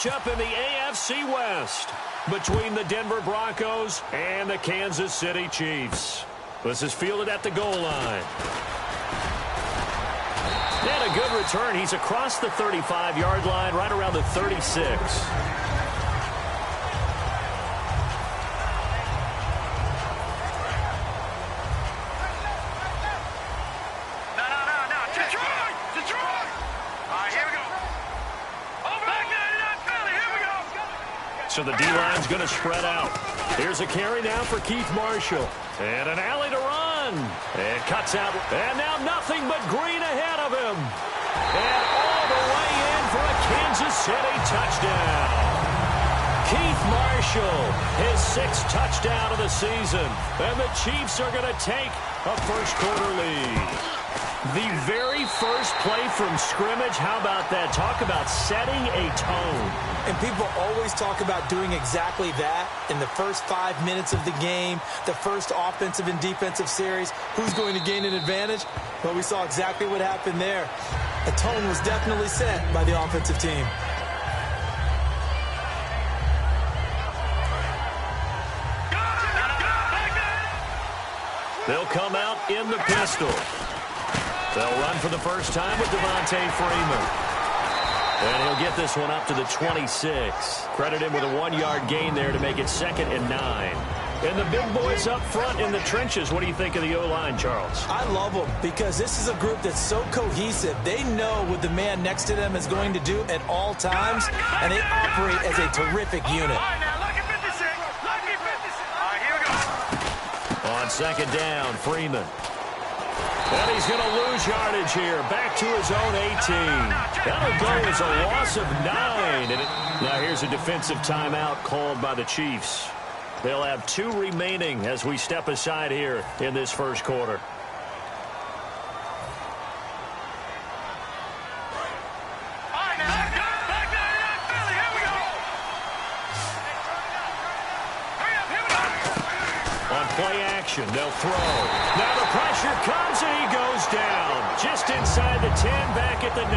matchup in the AFC West between the Denver Broncos and the Kansas City Chiefs. This is fielded at the goal line. And a good return. He's across the 35-yard line, right around the 36. So the D-line's going to spread out. Here's a carry now for Keith Marshall. And an alley to run. And cuts out. And now nothing but green ahead of him. And all the way in for a Kansas City touchdown. Keith Marshall, his 6th touchdown of the season. And the Chiefs are going to take a first-quarter lead. The very first play from scrimmage, how about that? Talk about setting a tone. And people always talk about doing exactly that in the first 5 minutes of the game, the first offensive and defensive series. Who's going to gain an advantage? Well, we saw exactly what happened there. A tone was definitely set by the offensive team. They'll come out in the pistol. They'll run for the first time with Devontae Freeman. And he'll get this one up to the 26. Credit him with a 1-yard gain there to make it 2nd and 9. And the big boys up front in the trenches. What do you think of the O-line, Charles? I love them because this is a group that's so cohesive. They know what the man next to them is going to do at all times, and they operate as a terrific unit. On 2nd down, Freeman. And he's going to lose yardage here. Back to his own 18. That'll go as a loss of 9. Now here's a defensive timeout called by the Chiefs. They'll have 2 remaining as we step aside here in this first quarter. Play action, they'll throw. Now the pressure comes and he goes down. Just inside the 10, back at the 9.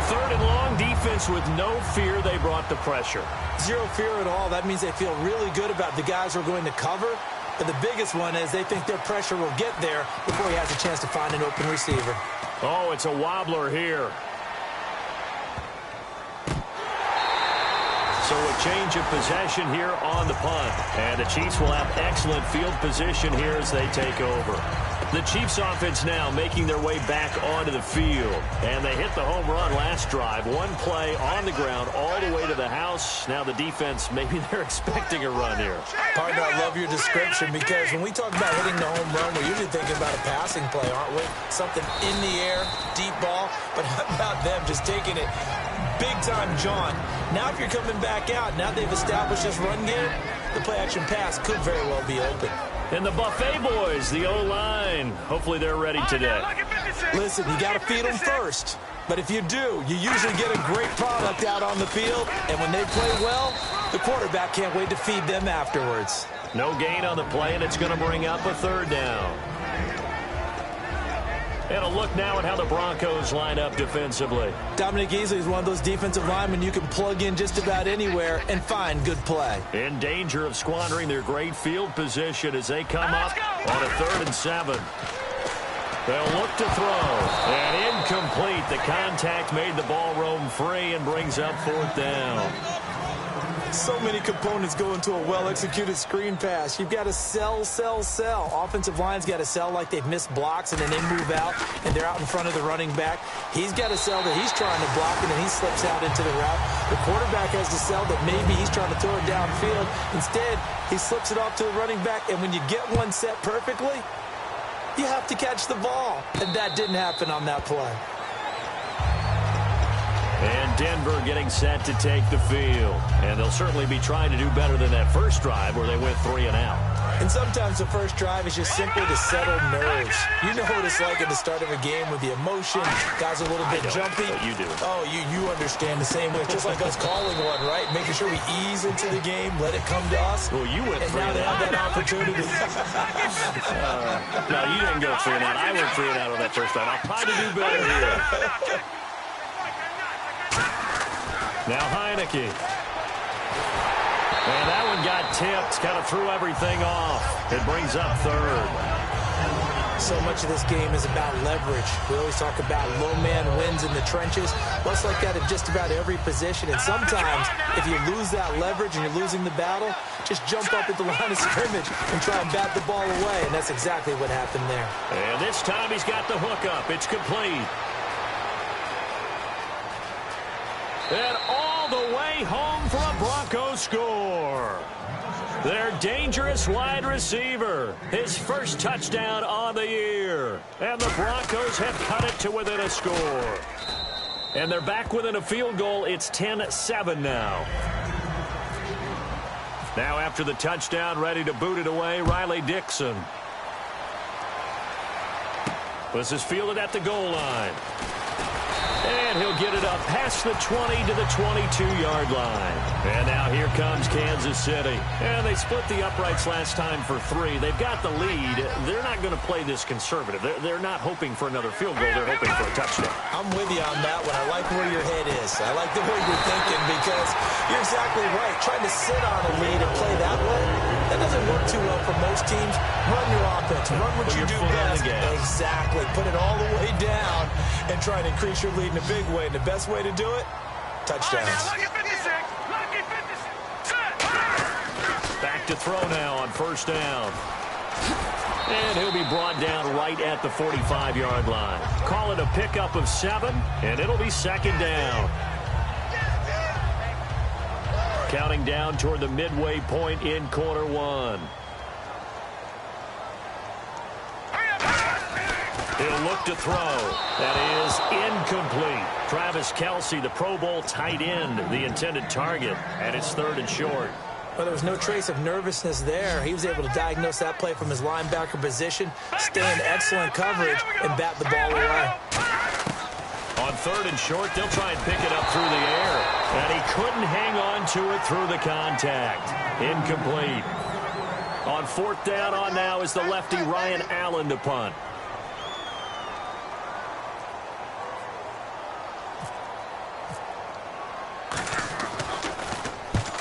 3rd and long, defense with no fear. They brought the pressure. Zero fear at all. That means they feel really good about the guys who are going to cover. But the biggest one is they think their pressure will get there before he has a chance to find an open receiver. Oh, it's a wobbler here. So a change of possession here on the punt. And the Chiefs will have excellent field position here as they take over. The Chiefs offense now making their way back onto the field. And they hit the home run last drive. 1 play on the ground all the way to the house. Now the defense, maybe they're expecting a run here. Partner, I love your description because when we talk about hitting the home run, we're usually thinking about a passing play, aren't we? Something in the air, deep ball. But how about them just taking it big time, John? Now if you're coming back out, now they've established this run game, the play-action pass could very well be open. And the Buffet boys, the O-line, hopefully they're ready today. Listen, you got to feed them first. But if you do, you usually get a great product out on the field. And when they play well, the quarterback can't wait to feed them afterwards. No gain on the play, and it's going to bring up a 3rd down. And a look now at how the Broncos line up defensively. Dominic Easley is one of those defensive linemen you can plug in just about anywhere and find good play. In danger of squandering their great field position as they come up on a 3rd and 7. They'll look to throw. And incomplete. The contact made the ball roam free and brings up 4th down. So many components go into a well-executed screen pass. You've got to sell, sell, sell. Offensive line's got to sell like they've missed blocks, and then they move out, and they're out in front of the running back. He's got to sell that he's trying to block it, and he slips out into the route. The quarterback has to sell that maybe he's trying to throw it downfield. Instead, he slips it off to the running back, and when you get one set perfectly, you have to catch the ball. And that didn't happen on that play. And Denver getting set to take the field. And they'll certainly be trying to do better than that first drive where they went 3 and out. And sometimes the first drive is just simply to settle nerves. You know what it's like at the start of a game with the emotion. Guys a little bit jumpy. But you do. Oh, you understand the same way. It's just like us calling one, right? Making sure we ease into the game, let it come to us. Well, you went 3 and now and they out. have that opportunity. No, you didn't go 3 and out. I went 3 and out on that first time. I'll try to do better here. Now Heineke. And that one got tipped. Kind of threw everything off. It brings up third. So much of this game is about leverage. We always talk about low man wins in the trenches. Well, it's like that in just about every position. And sometimes, if you lose that leverage and you're losing the battle, just jump up at the line of scrimmage and try and bat the ball away. And that's exactly what happened there. And this time he's got the hook up. It's complete. And all the way home for a Broncos score. Their dangerous wide receiver. His first touchdown on the year. And the Broncos have cut it to within a score. And they're back within a field goal. It's 10-7 now. Now after the touchdown, ready to boot it away, Riley Dixon. This is fielded at the goal line. And he'll get it up past the 20 to the 22-yard line. And now here comes Kansas City. And they split the uprights last time for 3. They've got the lead. They're not going to play this conservative. They're not hoping for another field goal. They're hoping for a touchdown. I'm with you on that one. I like where your head is. I like the way you're thinking because you're exactly right. Trying to sit on a lead and play that way, that doesn't work too well for most teams. Run your offense. Run what you do best. Exactly. Put it all the way down and try and increase your lead in a big way. And the best way to do it, touchdowns. Back to throw now on first down. And he'll be brought down right at the 45-yard line. Call it a pickup of 7, and it'll be second down. Counting down toward the midway point in quarter 1. He'll look to throw. That is incomplete. Travis Kelce, the Pro Bowl tight end, the intended target, and it's 3rd and short. Well, there was no trace of nervousness there. He was able to diagnose that play from his linebacker position, stay in excellent coverage, and bat the ball away. On 3rd and short, they'll try and pick it up through the air. And he couldn't hang on to it through the contact. Incomplete. On 4th down on now is the lefty Ryan Allen to punt.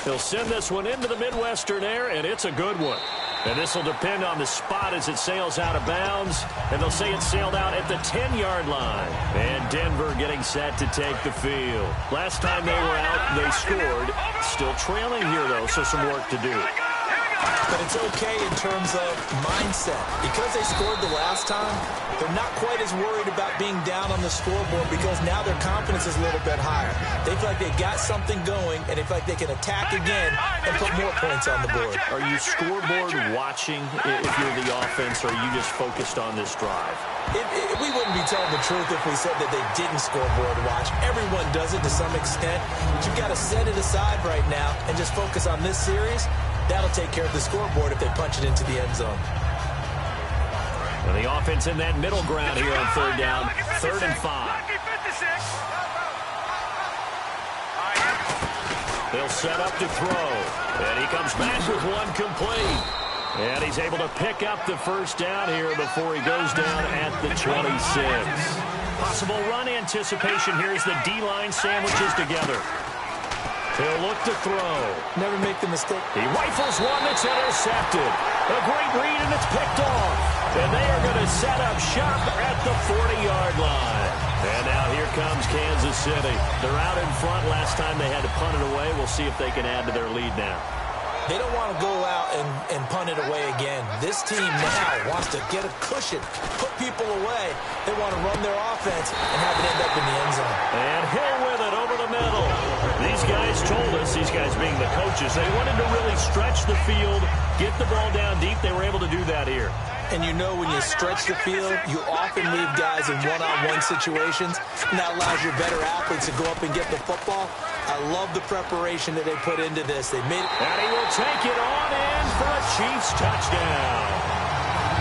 He'll send this one into the Midwestern air, and it's a good one. And this will depend on the spot as it sails out of bounds. And they'll say it sailed out at the 10-yard line. And Denver getting set to take the field. Last time they were out, they scored. Still trailing here, though, so some work to do. But it's okay in terms of mindset. Because they scored the last time, they're not quite as worried about being down on the scoreboard because now their confidence is a little bit higher. They feel like they got something going, and they feel like they can attack again and put more points on the board. Are you scoreboard watching if you're the offense, or are you just focused on this drive? We wouldn't be telling the truth if we said that they didn't scoreboard watch. Everyone does it to some extent. But you've got to set it aside right now and just focus on this series. That'll take care of the scoreboard if they punch it into the end zone. And the offense in that middle ground here on 3rd down. 3rd and 5. They'll set up to throw. And he comes back with one complete. And he's able to pick up the first down here before he goes down at the 26. Possible run anticipation here as the D-line sandwiches together. He'll look to throw. Never make the mistake. He rifles one that's intercepted. A great read, and it's picked off. And they are going to set up shop at the 40-yard line. And now here comes Kansas City. They're out in front. Last time they had to punt it away. We'll see if they can add to their lead now. They don't want to go out and punt it away again. This team now wants to get a cushion, put people away. They want to run their offense and have it end up in the end zone. And Hill with it over the middle. These guys told us, these guys being the coaches, they wanted to really stretch the field, get the ball down deep. They were able to do that here. And you know when you stretch the field, you often leave guys in one-on-one situations, and that allows your better athletes to go up and get the football. I love the preparation that they put into this. They made it. And he will take it on in for a Chiefs touchdown.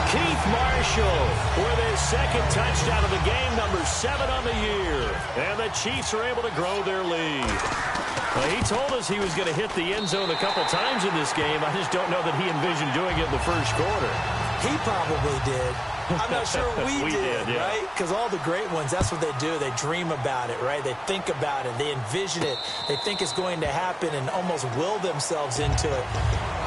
Keith Marshall with his second touchdown of the game, number 7 on the year. And the Chiefs are able to grow their lead. Well, he told us he was going to hit the end zone a couple times in this game. I just don't know that he envisioned doing it in the first quarter. He probably did. I'm not sure we did, yeah. right? Because all the great ones, that's what they do. They dream about it, right? They think about it. They envision it. They think it's going to happen and almost will themselves into it.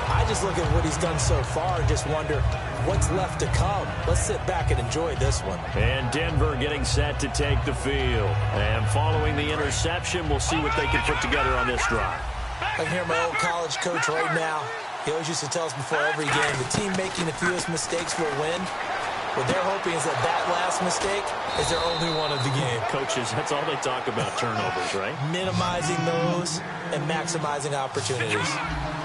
I just look at what he's done so far and just wonder what's left to come. Let's sit back and enjoy this one. And Denver getting set to take the field. And following the interception, we'll see what they can put together on this drive. I can hear my old college coach right now. He always used to tell us before every game, the team making the fewest mistakes will win. What they're hoping is that that last mistake is their only one of the game. Coaches, that's all they talk about, turnovers, right? Minimizing those and maximizing opportunities.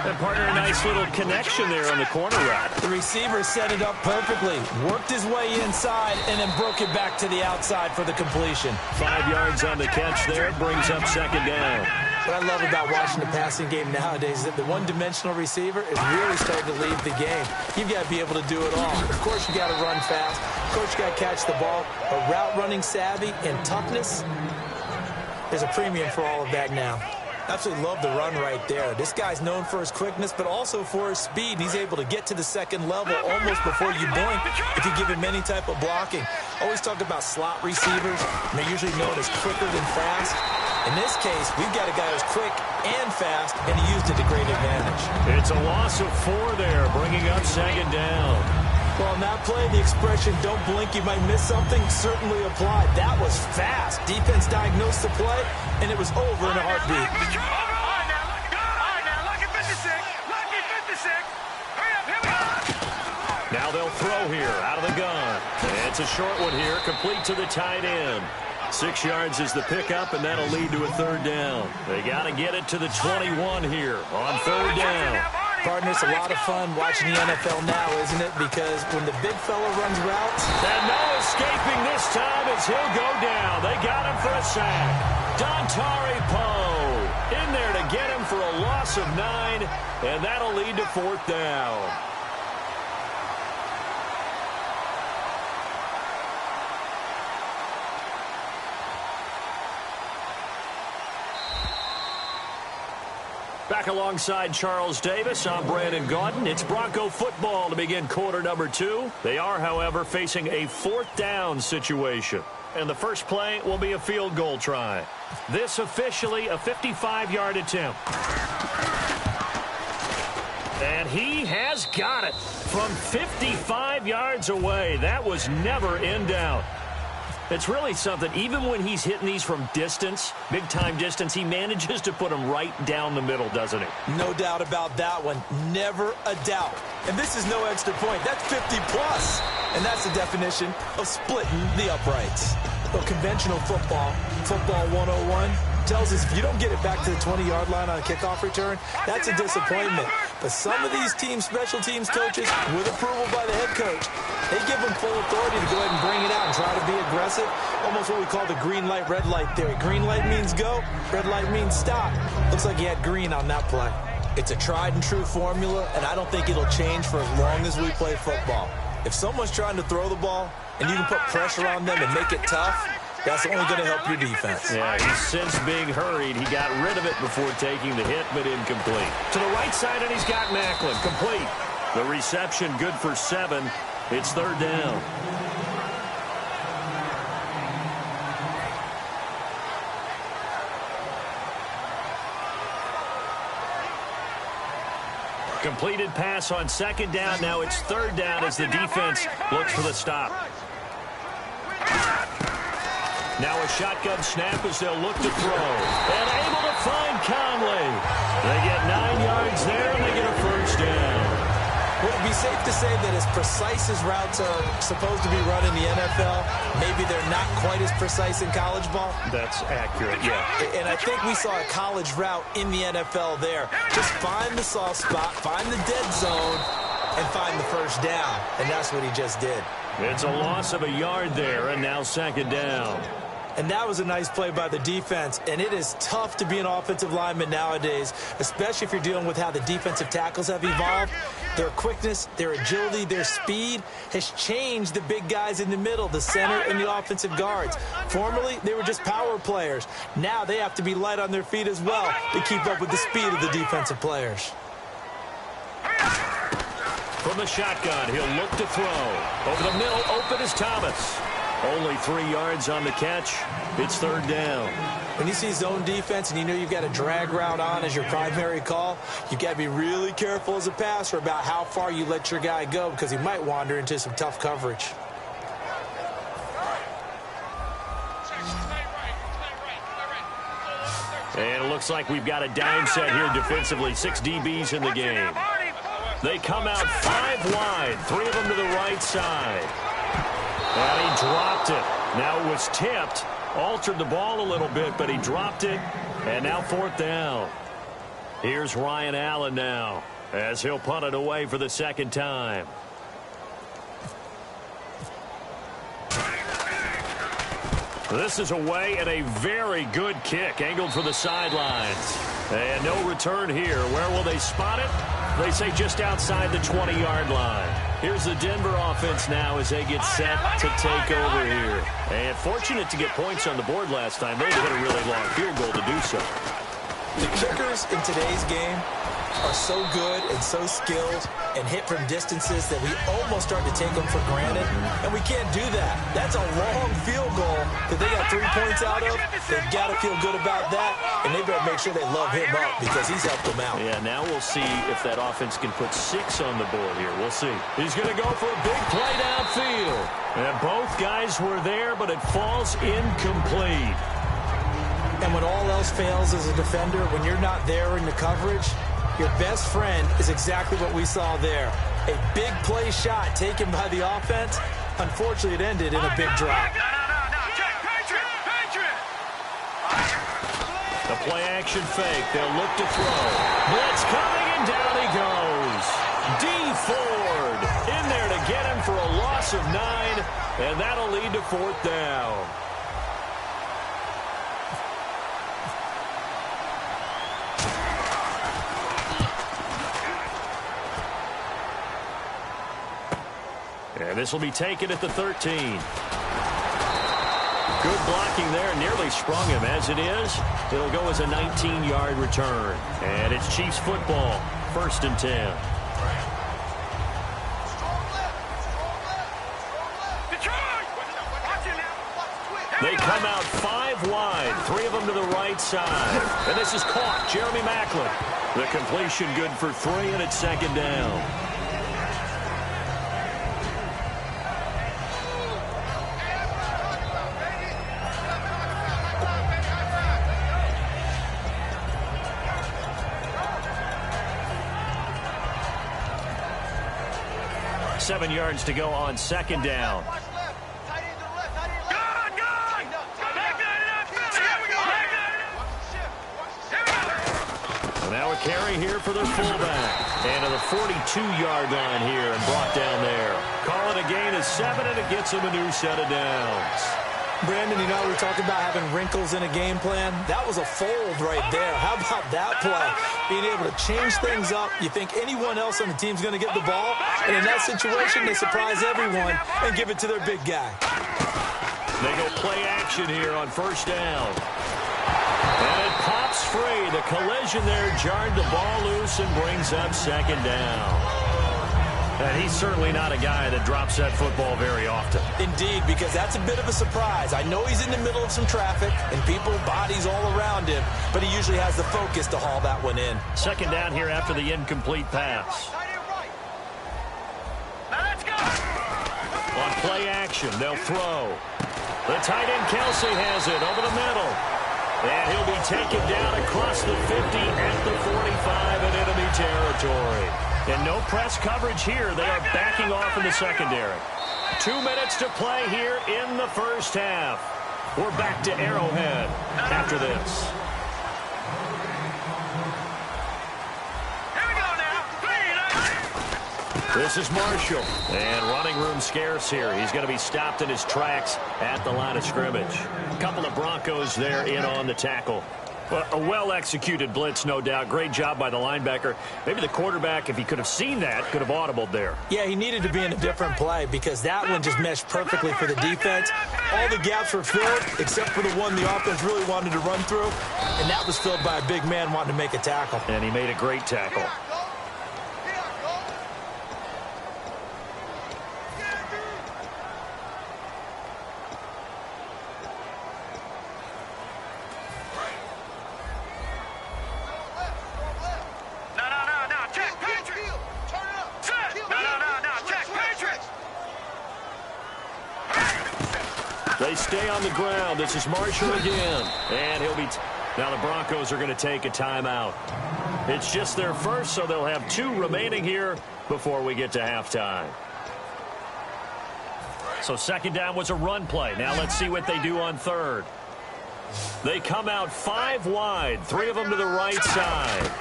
And partner, a nice little connection there on the corner route. The receiver set it up perfectly, worked his way inside, and then broke it back to the outside for the completion. 5 yards on the catch there, brings up second down. What I love about watching the passing game nowadays is that the one-dimensional receiver is really starting to leave the game. You've got to be able to do it all. Of course, you got to run fast. Of course, you got to catch the ball. But route running savvy and toughness, there's a premium for all of that now. Absolutely love the run right there. This guy's known for his quickness, but also for his speed. He's able to get to the second level almost before you blink if you give him any type of blocking. Always talk about slot receivers, and they're usually known as quicker than fast. In this case, we've got a guy who's quick and fast, and he used it to great advantage. It's a loss of 4 there, bringing up second down. Well, on that play, the expression, don't blink, you might miss something, certainly applied. That was fast. Defense diagnosed the play, and it was over in a heartbeat. All right, now, lucky 56. Hurry up, here we go. Now they'll throw here, out of the gun. It's a short one here, complete to the tight end. 6 yards is the pickup, and that'll lead to a third down. They got to get it to the 21 here on third down. Partner, it's a lot of fun watching the NFL now, isn't it? Because when the big fella runs routes... And no escaping this time as he'll go down. They got him for a sack. Dontari Poe in there to get him for a loss of 9, and that'll lead to fourth down. Back alongside Charles Davis, I'm Brandon Gaudin. It's Bronco football to begin quarter number 2. They are, however, facing a fourth down situation. And the first play will be a field goal try. This officially a 55-yard attempt. And he has got it from 55 yards away. That was never in doubt. It's really something. Even when he's hitting these from distance, big-time distance, he manages to put them right down the middle, doesn't he? No doubt about that one. Never a doubt. And this is no extra point. That's 50-plus. And that's the definition of splitting the uprights. Well, conventional football 101, tells us if you don't get it back to the 20-yard line on a kickoff return, that's a disappointment. But some of these team special teams coaches, with approval by the head coach, they give them full authority to go ahead and bring it out and try to be aggressive. Almost what we call the green light, red light theory. Green light means go, red light means stop. Looks like he had green on that play. It's a tried and true formula, and I don't think it'll change for as long as we play football. If someone's trying to throw the ball and you can put pressure on them and make it tough, that's only going to help your defense. Yeah, he's since being hurried. He got rid of it before taking the hit, but incomplete. To the right side, and he's got Macklin. Complete. The reception good for 7. It's third down. Completed pass on second down. Now it's third down as the defense looks for the stop. Now a shotgun snap as they'll look to throw. And able to find Conley. They get 9 yards there, and they get a first down. Would it be safe to say that as precise as routes are supposed to be run in the NFL, maybe they're not quite as precise in college ball? That's accurate, yeah. And I think we saw a college route in the NFL there. Just find the soft spot, find the dead zone, and find the first down. And that's what he just did. It's a loss of a yard there, and now second down. And that was a nice play by the defense. And it is tough to be an offensive lineman nowadays, especially if you're dealing with how the defensive tackles have evolved. Their quickness, their agility, their speed has changed the big guys in the middle, the center and the offensive guards. Formerly, they were just power players. Now they have to be light on their feet as well to keep up with the speed of the defensive players. From the shotgun, he'll look to throw. Over the middle, open is Thomas. Only 3 yards on the catch. It's third down. When you see zone defense and you know you've got a drag route on as your primary call, you've got to be really careful as a passer about how far you let your guy go because he might wander into some tough coverage. And it looks like we've got a dime set here defensively. 6 DBs in the game. They come out 5 wide, 3 of them to the right side. And he dropped it. Now it was tipped, altered the ball a little bit, but he dropped it. And now fourth down. Here's Ryan Allen now as he'll punt it away for the second time. This is away and a very good kick angled for the sidelines. And no return here. Where will they spot it? They say just outside the 20-yard line. Here's the Denver offense now as they get set to take over here. And fortunate to get points on the board last time. They hit a really long field goal to do so. The kickers in today's game are so good and so skilled and hit from distances that we almost start to take them for granted, and we can't do that. That's a long field goal that they got 3 points out of. They've got to feel good about that, and they better make sure they love him up because he's helped them out. Yeah, now we'll see if that offense can put 6 on the board here. We'll see. He's going to go for a big play downfield. And both guys were there, but it falls incomplete. And when all else fails as a defender, when you're not there in the coverage, your best friend is exactly what we saw there. A big play shot taken by the offense. Unfortunately, it ended in a big drop. The play action fake. They'll look to throw. Blitz coming, and down he goes. D. Ford in there to get him for a loss of 9, and that'll lead to fourth down. And this will be taken at the 13. Good blocking there. Nearly sprung him. As it is, it'll go as a 19-yard return. And it's Chiefs football. 1st and 10. They come out 5 wide. 3 of them to the right side. And this is caught. Jeremy Maclin. The completion good for 3, and it's 2nd down. Seven yards to go on 2nd down. Now a carry here for their fullback. And to the 42-yard line here and brought down there. Call it a gain of 7, and it gets them a new set of downs. Brandon, you know, we talked about having wrinkles in a game plan. That was a fold right there. How about that play? Being able to change things up. You think anyone else on the team's going to get the ball, and in that situation, they surprise everyone and give it to their big guy. They go play action here on 1st down. And it pops free. The collision there jarred the ball loose and brings up 2nd down. And he's certainly not a guy that drops that football very often. Indeed, because that's a bit of a surprise. I know he's in the middle of some traffic and people, bodies all around him, but he usually has the focus to haul that one in. 2nd down here after the incomplete pass. On play action, they'll throw. The tight end Kelsey has it over the middle. And he'll be taken down across the 50 at the 45 in enemy territory. And no press coverage here. They are backing off in the secondary. 2 minutes to play here in the 1st half. We're back to Arrowhead after this. This is Marshall, and running room scarce here. He's going to be stopped in his tracks at the line of scrimmage. A couple of Broncos there in on the tackle. Well, a well-executed blitz, no doubt. Great job by the linebacker. Maybe the quarterback, if he could have seen that, could have audibled there. Yeah, he needed to be in a different play because that one just meshed perfectly for the defense. All the gaps were filled except for the one the offense really wanted to run through, and that was filled by a big man wanting to make a tackle. And he made a great tackle. stay on the ground. This is Marshall again. And he'll be... Now the Broncos are going to take a timeout. It's just their first, so they'll have 2 remaining here before we get to halftime. So second down was a run play. Now let's see what they do on third. They come out 5 wide, 3 of them to the right side.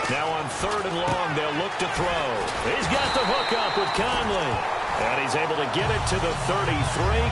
Now on third and long, they'll look to throw. He's got the hook up with Conley. And he's able to get it to the 33.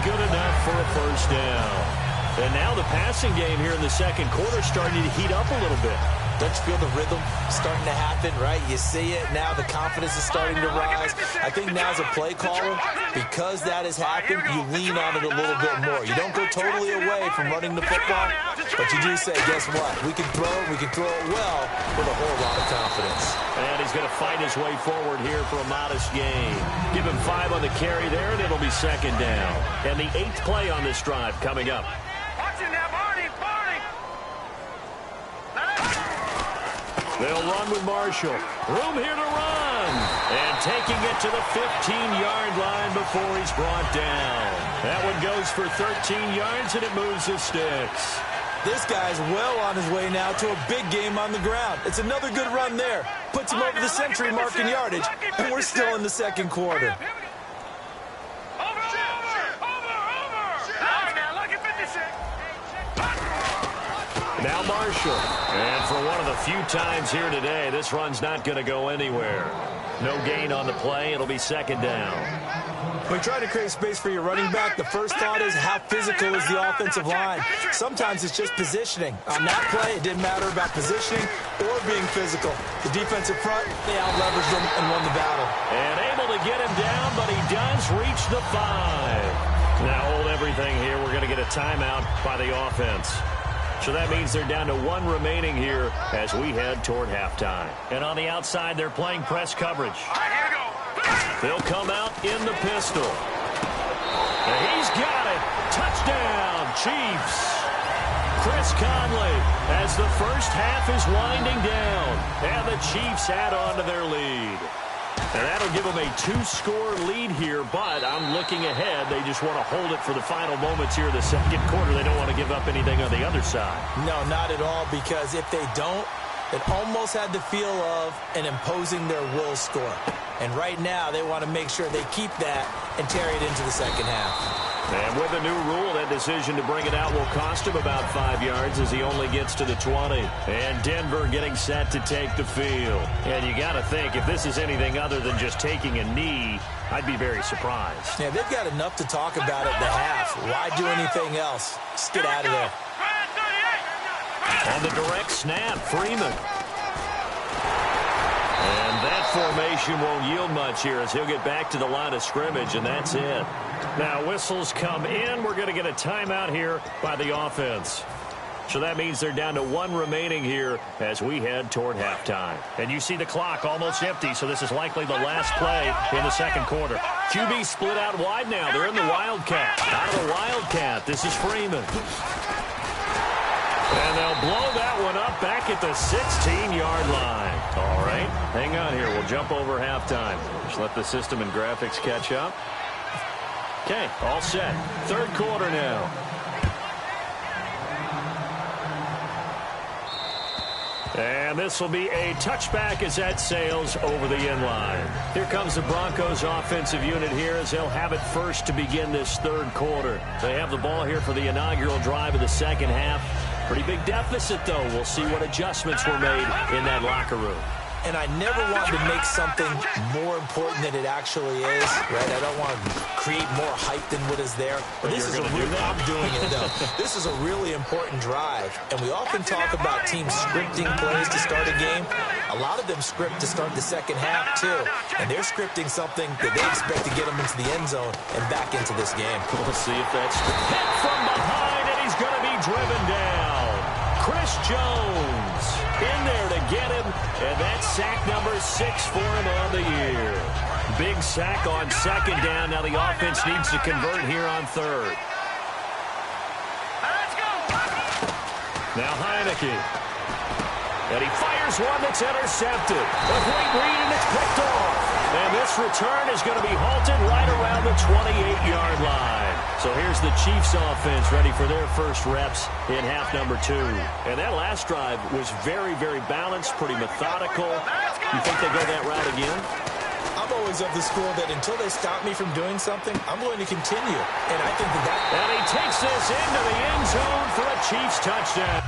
Good enough for a first down. And now the passing game here in the second quarter starting to heat up a little bit. Don't you feel the rhythm starting to happen, right? You see it. Now the confidence is starting to rise. I think now as a play caller, because that has happened, you lean on it a little bit more. You don't go totally away from running the football, but you do say, guess what? We can throw it well with a whole lot of confidence. And he's going to fight his way forward here for a modest gain. Give him 5 on the carry there, and it'll be second down. And the 8th play on this drive coming up. They'll run with Marshall. Room here to run. And taking it to the 15-yard line before he's brought down. That one goes for 13 yards, and it moves the sticks. This guy's well on his way now to a big game on the ground. It's another good run there. Puts him over the century mark in yardage, and we're still in the second quarter. Now Marshall. And for one of the few times here today, this run's not going to go anywhere. No gain on the play. It'll be second down. When you try to create space for your running back, the first thought is how physical is the offensive line. Sometimes it's just positioning. On that play, it didn't matter about positioning or being physical. The defensive front, they out-leveraged them and won the battle. And able to get him down, but he does reach the 5. Now hold everything here. We're going to get a timeout by the offense. So that means they're down to 1 remaining here as we head toward halftime. And on the outside, they're playing press coverage. They'll come out in the pistol. And he's got it. Touchdown, Chiefs. Chris Conley as the first half is winding down. And the Chiefs add on to their lead. And that'll give them a 2-score lead here, but I'm looking ahead. They just want to hold it for the final moments here in the second quarter. They don't want to give up anything on the other side. No, not at all, because if they don't, it almost had the feel of an imposing their will score. And right now, they want to make sure they keep that and carry it into the second half. And with the new rule, that decision to bring it out will cost him about 5 yards as he only gets to the 20. And Denver getting set to take the field. And you got to think, if this is anything other than just taking a knee, I'd be very surprised. Yeah, they've got enough to talk about at the half. Why do anything else? Just get out of there. On the direct snap, Freeman. And that formation won't yield much here as he'll get back to the line of scrimmage, and that's it. Now whistles come in. We're going to get a timeout here by the offense. So that means they're down to 1 remaining here as we head toward halftime. And you see the clock almost empty, so this is likely the last play in the second quarter. QB split out wide now. They're in the Wildcat. Out of the Wildcat, this is Freeman. And they'll blow that one up back at the 16-yard line. All right, hang on here. We'll jump over halftime. Just let the system and graphics catch up. Okay, all set. Third quarter now. And this will be a touchback as that sails over the end line. Here comes the Broncos offensive unit here as they'll have it first to begin this third quarter. They have the ball here for the inaugural drive of the second half. Pretty big deficit, though. We'll see what adjustments were made in that locker room. And I never want to make something more important than it actually is, right? I don't want to create more hype than what is there. But this is a real, I'm doing it, though. This is a really important drive. And we often talk about teams scripting plays to start a game. A lot of them script to start the second half, too. And they're scripting something that they expect to get them into the end zone and back into this game. We'll see if that's hit from behind, and he's going to be driven down. Chris Jones in there to get him, and that's sack number 6 for him on the year. Big sack on second down. Now the offense needs to convert here on third. Now Heineke. And he fires one that's intercepted. A great read, and it's picked off. And this return is going to be halted right around the 28-yard line. So here's the Chiefs offense ready for their first reps in half number 2. And that last drive was very, very balanced, pretty methodical. You think they go that route again? I'm always of the school that until they stop me from doing something, I'm going to continue. And I think that... And he takes this into the end zone for a Chiefs touchdown.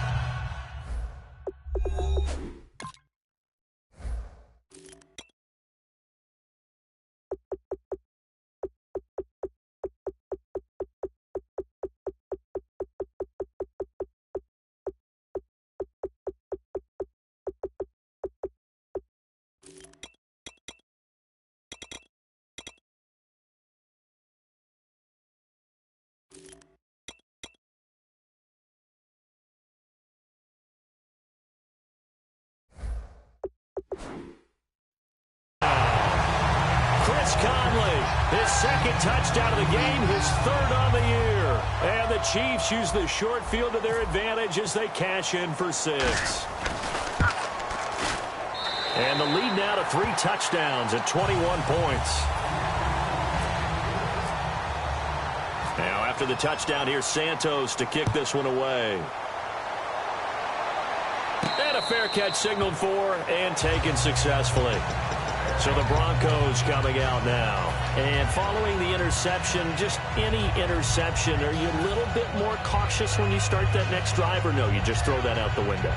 His second touchdown of the game, his third on the year. And the Chiefs use the short field to their advantage as they cash in for 6. And the lead now to 3 touchdowns at 21 points. Now after the touchdown, here's Santos to kick this one away. And a fair catch signaled for and taken successfully. So the Broncos coming out now. And following the interception, just any interception, are you a little bit more cautious when you start that next drive, or no, you just throw that out the window?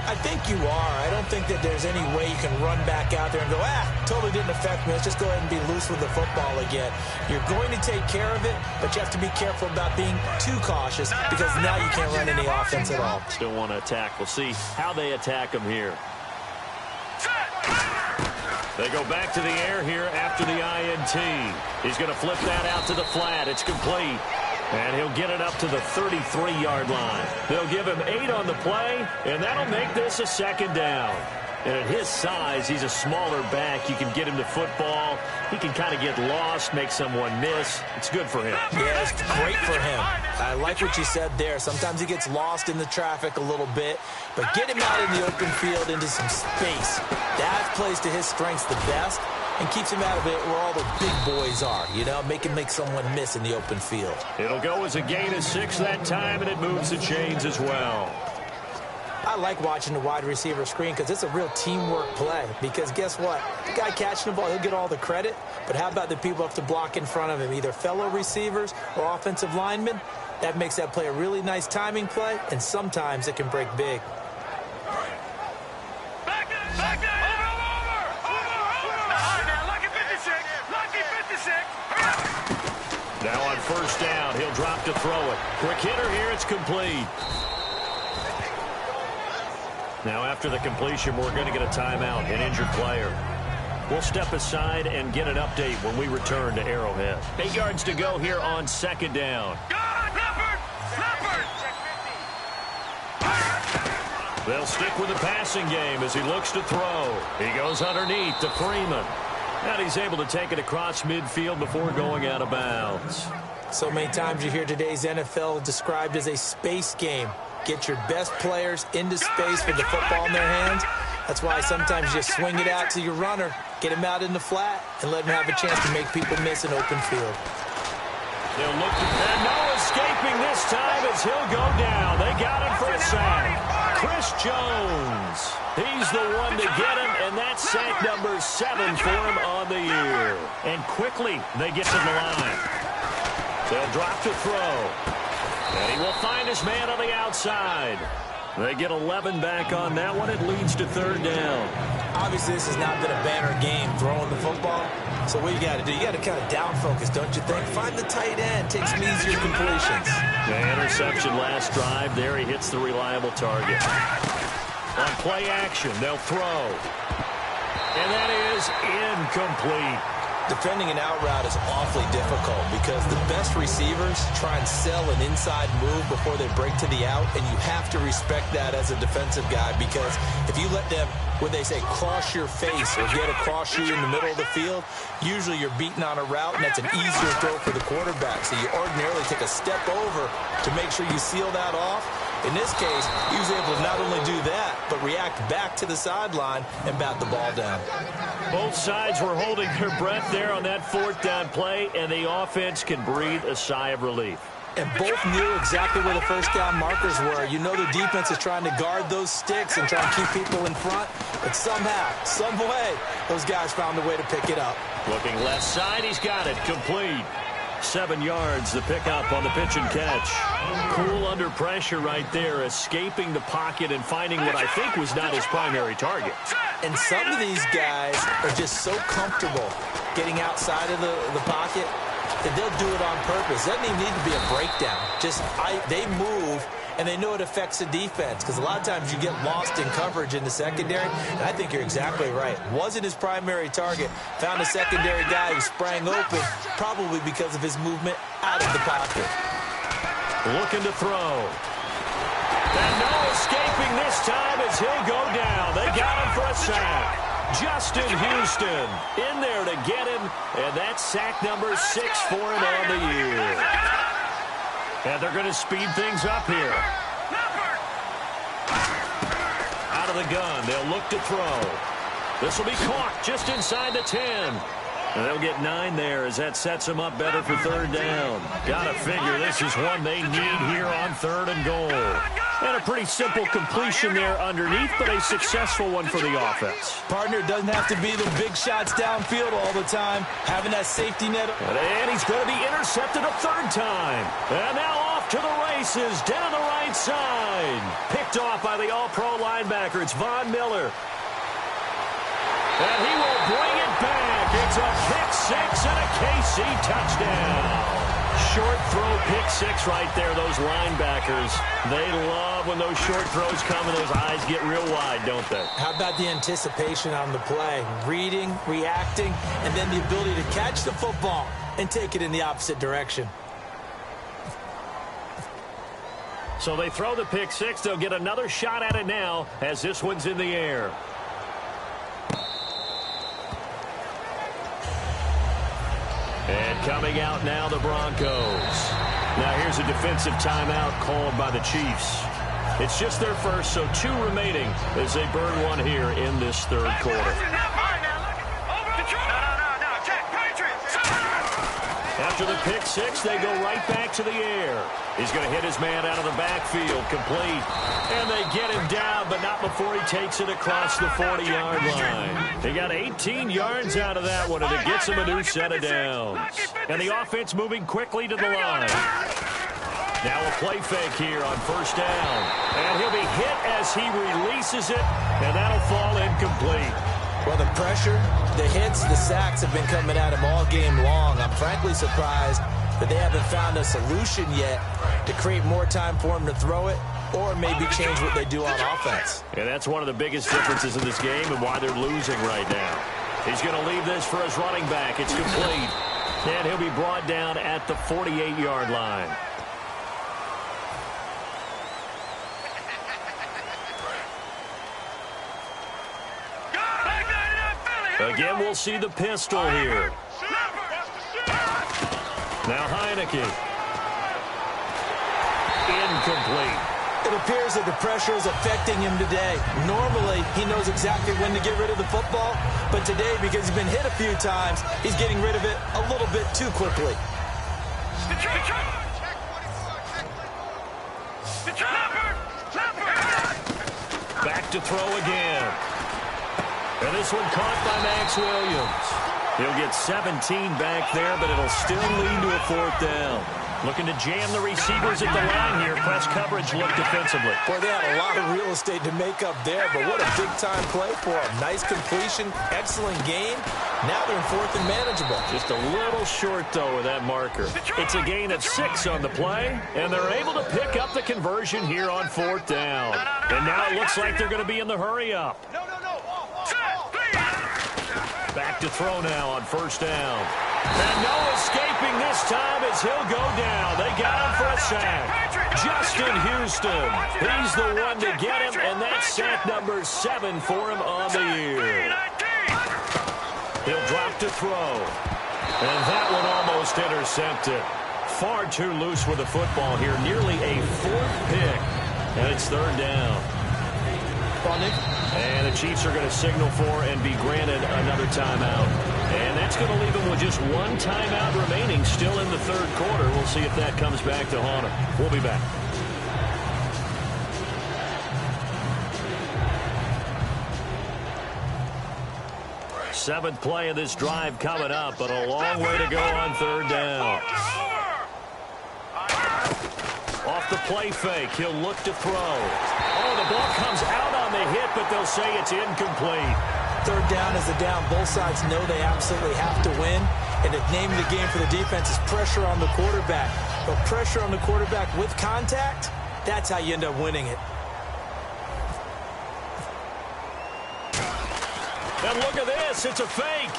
I think you are. I don't think that there's any way you can run back out there and go, totally didn't affect me. Let's just go ahead and be loose with the football again. You're going to take care of it, but you have to be careful about being too cautious because now you can't run any offense at all. Still want to attack. We'll see how they attack them here. They go back to the air here after the INT. He's going to flip that out to the flat. It's complete. And he'll get it up to the 33-yard line. They'll give him 8 on the play, and that'll make this a second down. And at his size, he's a smaller back. You can get him to football. He can kind of get lost, make someone miss. It's good for him. Yeah, it's great for him. I like what you said there. Sometimes he gets lost in the traffic a little bit, but get him out in the open field into some space. That plays to his strengths the best and keeps him out of it where all the big boys are, you know, make someone miss in the open field. It'll go as a gain of 6 that time, and it moves the chains as well. I like watching the wide receiver screen because it's a real teamwork play. Because guess what? The guy catching the ball, he'll get all the credit. But how about the people have to block in front of him, either fellow receivers or offensive linemen? That makes that play a really nice timing play, and sometimes it can break big. Now on first down, he'll drop to throw it. Quick hitter here, it's complete. Now after the completion, we're going to get a timeout, an injured player. We'll step aside and get an update when we return to Arrowhead. 8 yards to go here on second down. They'll stick with the passing game as he looks to throw. He goes underneath to Freeman. And he's able to take it across midfield before going out of bounds. So many times you hear today's NFL described as a space game. Get your best players into space with the football in their hands. That's why sometimes you just swing it out to your runner, get him out in the flat, and let him have a chance to make people miss an open field. They'll look to, and no escaping this time as he'll go down. They got him for a sack. Chris Jones. He's the one to get him, and that's sack number 7 for him on the year. And quickly they get to the line. They'll drop to throw. And he will find his man on the outside. They get 11 back on that one. It leads to third down. Obviously, this has not been a banner game throwing the football. So what you got to do, you got to kind of down focus, don't you think? Find the tight end, take some easier completions. The interception last drive. There he hits the reliable target. On play action, they'll throw. And that is incomplete. Defending an out route is awfully difficult because the best receivers try and sell an inside move before they break to the out, and you have to respect that as a defensive guy because if you let them, when they say cross your face or get across you in the middle of the field, usually you're beating on a route, and that's an easier throw for the quarterback. So you ordinarily take a step over to make sure you seal that off. In this case, he was able to not only do that, but react back to the sideline and bat the ball down. Both sides were holding their breath there on that fourth down play, and the offense can breathe a sigh of relief. And both knew exactly where the first down markers were. You know the defense is trying to guard those sticks and try and keep people in front. But somehow, some way, those guys found a way to pick it up. Looking left side, he's got it. Complete. 7 yards, the pickup on the pitch and catch. Cool under pressure right there, escaping the pocket and finding what I think was not his primary target. And some of these guys are just so comfortable getting outside of the pocket that they'll do it on purpose. Doesn't even need to be a breakdown. They move, and they know it affects the defense, because a lot of times you get lost in coverage in the secondary, and I think you're exactly right. Wasn't his primary target. Found a secondary guy who sprang open, probably because of his movement out of the pocket. Looking to throw. And no escaping this time as he'll go down. They got him for a sack. Justin Houston in there to get him, and that's sack number 6 for him on the year. And they're going to speed things up here. Out of the gun, they'll look to throw. This will be caught just inside the 10. And they'll get 9 there as that sets them up better for third down. Gotta figure this is one they need here on 3rd and goal. And a pretty simple completion there underneath, but a successful one for the offense. Partner doesn't have to be the big shots downfield all the time. Having that safety net. And he's going to be intercepted a 3rd time. And now off to the races down the right side. Picked off by the all-pro linebacker. It's Von Miller. And he will bring it back. It's a pick-6 and a KC touchdown. Short throw pick-6 right there. Those linebackers, they love when those short throws come and those eyes get real wide, don't they? How about the anticipation on the play? Reading, reacting, and then the ability to catch the football and take it in the opposite direction. So they throw the pick-6. They'll get another shot at it now as this one's in the air. And coming out now, the Broncos. Now here's a defensive timeout called by the Chiefs. It's just their first, so 2 remaining as they burn one here in this 3rd quarter. After the pick-6, they go right back to the air. He's going to hit his man out of the backfield, complete. And they get him down, but not before he takes it across the 40-yard line. He got 18 yards out of that one, and it gets him a new set of downs. And the offense moving quickly to the line. Now a play fake here on 1st down. And he'll be hit as he releases it, and that'll fall incomplete. Well, the pressure, the hits, the sacks have been coming at him all game long. I'm frankly surprised that they haven't found a solution yet to create more time for him to throw it or maybe change what they do on offense. And that's one of the biggest differences in this game and why they're losing right now. He's going to leave this for his running back. It's complete. And he'll be brought down at the 48-yard line. Again, we'll see the pistol here. Now Heineke. Incomplete. It appears that the pressure is affecting him today. Normally, he knows exactly when to get rid of the football, but today, because he's been hit a few times, he's getting rid of it a little bit too quickly. Back to throw again. And this one caught by Max Williams. He'll get 17 back there, but it'll still lead to a 4th down. Looking to jam the receivers at the line here. Press coverage look defensively. Boy, they had a lot of real estate to make up there, but what a big-time play for them. Nice completion, excellent game. Now they're in 4th and manageable. Just a little short, though, with that marker. It's a gain of 6 on the play, and they're able to pick up the conversion here on 4th down. And now it looks like they're going to be in the hurry-up. Back to throw now on 1st down. And no escaping this time as he'll go down. They got him for a sack. Justin Houston. He's the one to get him, and that's sack number 7 for him on the year. He'll drop to throw. And that one almost intercepted. Far too loose with the football here. Nearly a 4th pick. And it's third down. And the Chiefs are going to signal for and be granted another timeout. And that's going to leave them with just one timeout remaining still in the third quarter. We'll see if that comes back to haunt them. We'll be back. Seventh play of this drive coming up, but a long way to go on third down. Off the play fake, he'll look to throw. Oh, the ball comes out on the hit, but they'll say it's incomplete. Third down is a down. Both sides know they absolutely have to win. And the name of the game for the defense is pressure on the quarterback. But pressure on the quarterback with contact, that's how you end up winning it. And look at this, it's a fake.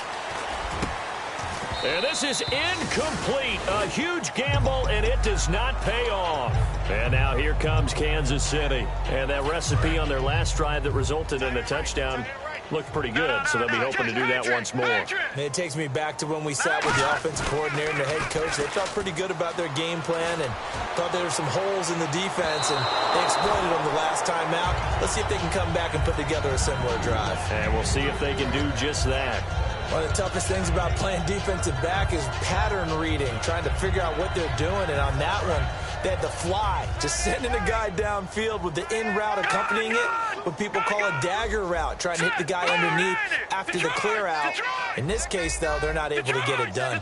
And this is incomplete. A huge gamble, and it does not pay off. And now here comes Kansas City. And that recipe on their last drive that resulted in a touchdown looked pretty good, so they'll be hoping to do that once more. It takes me back to when we sat with the offensive coordinator and the head coach. They felt pretty good about their game plan and thought there were some holes in the defense, and they exploited them the last time out. Let's see if they can come back and put together a similar drive. And we'll see if they can do just that. One of the toughest things about playing defensive back is pattern reading, trying to figure out what they're doing. And on that one, they had to fly, just sending a guy downfield with the in route accompanying it, what people call a dagger route, trying to hit the guy underneath after the clear out. In this case, though, they're not able to get it done.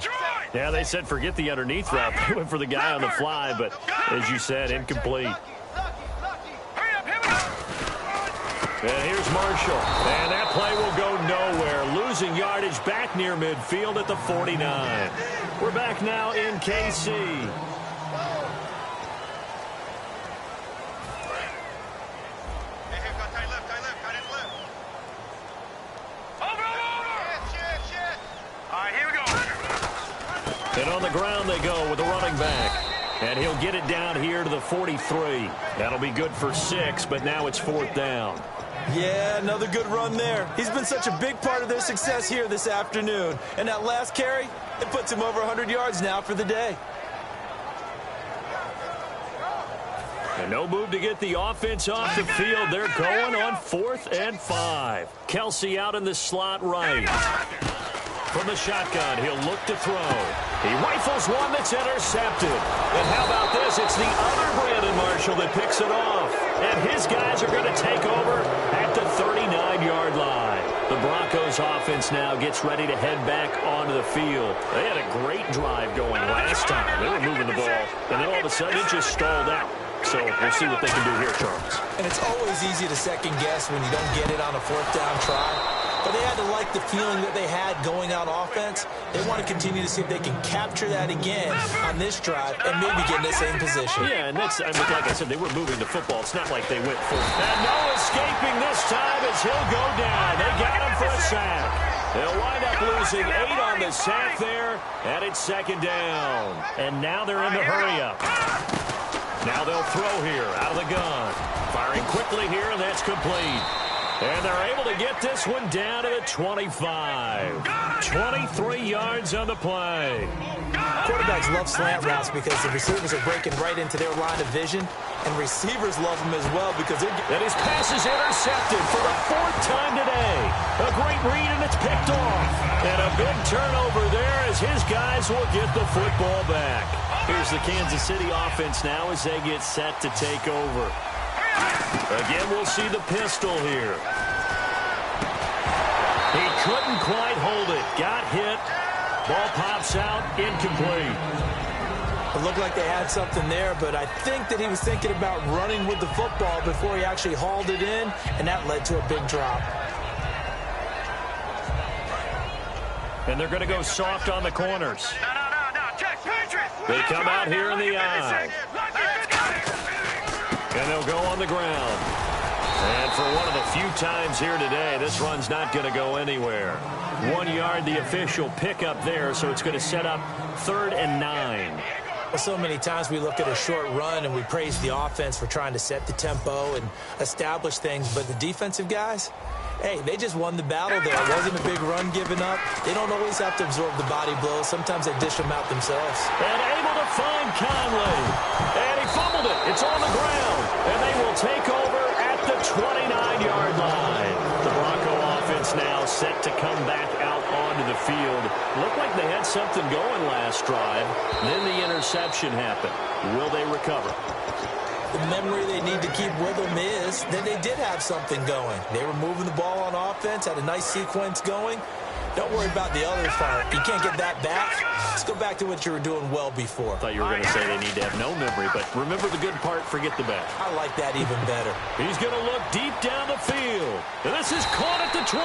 Yeah, they said forget the underneath route. They went for the guy on the fly, but as you said, incomplete. And here's Marshall. And that play will go nowhere. Losing yardage back near midfield at the 49. We're back now in KC. And on the ground they go with the running back. And he'll get it down here to the 43. That'll be good for 6, but now it's fourth down. Yeah, another good run there. He's been such a big part of their success here this afternoon. And that last carry, it puts him over 100 yards now for the day. And no move to get the offense off the field. They're going on 4th and 5. Kelsey out in the slot right. From the shotgun, he'll look to throw. He rifles one that's intercepted. And how about this? It's the other Brandon Marshall that picks it off. And his guys are going to take over at the 39-yard line. The Broncos offense now gets ready to head back onto the field. They had a great drive going last time. They were moving the ball, and then all of a sudden it just stalled out. So we'll see what they can do here, Charles. And it's always easy to second guess when you don't get it on a fourth down try. But they had to like the feeling that they had going on offense. They want to continue to see if they can capture that again on this drive and maybe get in the same position. Yeah, and that's, I mean, like I said, they were moving the football. It's not like they went full. And no escaping this time as he'll go down. They got him for a sack. They'll wind up losing 8 on the sack there, and it's second down. And now they're in the hurry-up. Now they'll throw here out of the gun. Firing quickly here, and that's complete. And they're able to get this one down to the 25. 23 yards on the play. Quarterbacks love slant routes because the receivers are breaking right into their line of vision, and receivers love them as well because they're... And his pass is intercepted for the 4th time today. A great read, and it's picked off. And a big turnover there as his guys will get the football back. Here's the Kansas City offense now as they get set to take over. Again, we'll see the pistol here. He couldn't quite hold it. Got hit. Ball pops out. Incomplete. It looked like they had something there, but I think that he was thinking about running with the football before he actually hauled it in, and that led to a big drop. And they're going to go soft on the corners. They come out here in the eye. And they'll go on the ground. And for one of the few times here today, this run's not going to go anywhere. 1 yard, the official pickup there, so it's going to set up 3rd and 9. Well, so many times we look at a short run and we praise the offense for trying to set the tempo and establish things, but the defensive guys, Hey, they just won the battle there. It wasn't a big run given up. They don't always have to absorb the body blows. Sometimes they dish them out themselves. And able to find Conley. And he fumbled it. It's on the ground. And they will take over at the 29-yard line. The Bronco offense now set to come back out onto the field. Looked like they had something going last drive. Then the interception happened. Will they recover? The memory they need to keep with them is that they did have something going. They were moving the ball on offense, had a nice sequence going. Don't worry about the other part. You can't get that back. Let's go back to what you were doing well before. I thought you were going to say they need to have no memory, but remember the good part, forget the bad. I like that even better. He's going to look deep down the field. And this is caught at the 20.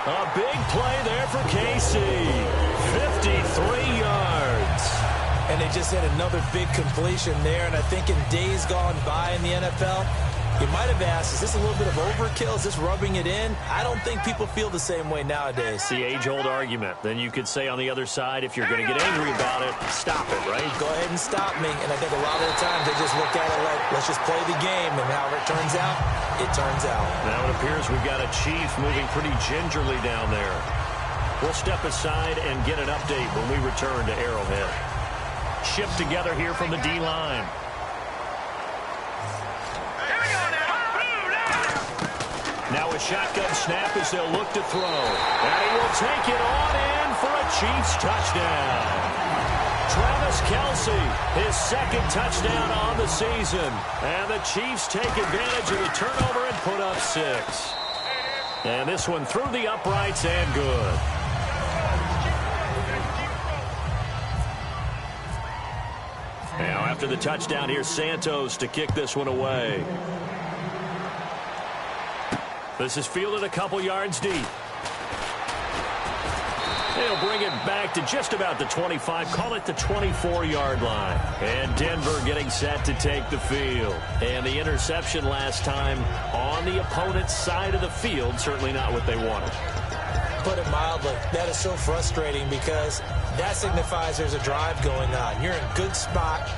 A big play there for KC. 53 yards. And they just had another big completion there. And I think in days gone by in the NFL, you might have asked, is this a little bit of overkill? Is this rubbing it in? I don't think people feel the same way nowadays. The age-old argument. Then you could say on the other side, if you're going to get angry about it, stop it, right? Go ahead and stop me. And I think a lot of the times they just look at it like, let's just play the game. And however it turns out, it turns out. Now it appears we've got a Chief moving pretty gingerly down there. We'll step aside and get an update when we return to Arrowhead. Shift together here from the D-line. Now a shotgun snap as they'll look to throw. And he will take it on in for a Chiefs touchdown. Travis Kelce, his second touchdown on the season. And the Chiefs take advantage of the turnover and put up 6. And this one through the uprights and good. Now after the touchdown, here's Santos to kick this one away. This is fielded a couple yards deep. They'll bring it back to just about the 25, call it the 24-yard line. And Denver getting set to take the field. And the interception last time on the opponent's side of the field, certainly not what they wanted. Put it mildly, that is so frustrating because that signifies there's a drive going on. You're in a good spot,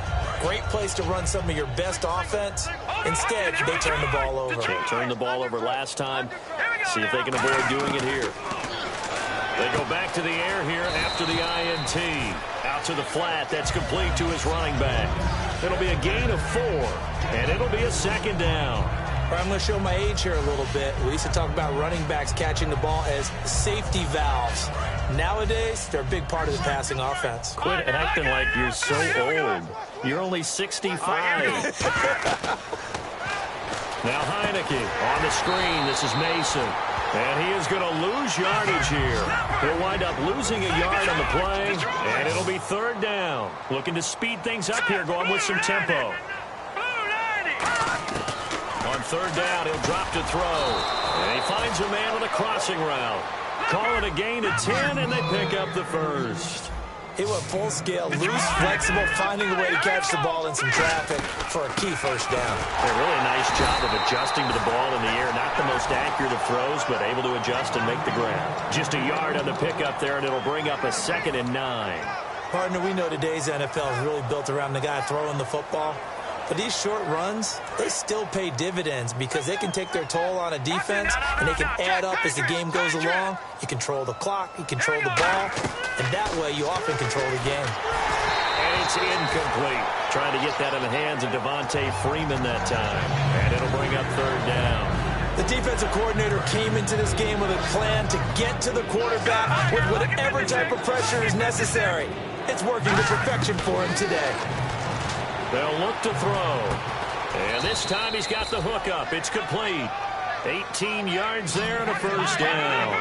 great place to run some of your best offense. Instead, they turn the ball over. They turned the ball over last time. See if they can avoid doing it here. They go back to the air here after the INT. Out to the flat. That's complete to his running back. It'll be a gain of 4, and it'll be a second down. I'm going to show my age here a little bit. We used to talk about running backs catching the ball as safety valves. Nowadays, they're a big part of the passing offense. Quit acting like you're so old. You're only 65. Now Heineke on the screen. This is Mason. And he is going to lose yardage here. He'll wind up losing a yard on the play, and it'll be third down. Looking to speed things up here, going with some tempo. On third down, he'll drop to throw. And he finds a man on a crossing route. Call it a gain of 10, and they pick up the first. He went full scale, loose, flexible, finding a way to catch the ball in some traffic for a key first down. A really nice job of adjusting to the ball in the air. Not the most accurate of throws, but able to adjust and make the grab. Just a yard on the pickup there, and it'll bring up a 2nd and 9. Partner, we know today's NFL is really built around the guy throwing the football. But these short runs, they still pay dividends because they can take their toll on a defense and they can add up as the game goes along. You control the clock, you control the ball, and that way you often control the game. And it's incomplete. Trying to get that in the hands of Devontae Freeman that time. And it'll bring up third down. The defensive coordinator came into this game with a plan to get to the quarterback with whatever type of pressure is necessary. It's working to perfection for him today. They'll look to throw. And this time he's got the hook up. It's complete. 18 yards there and a first down.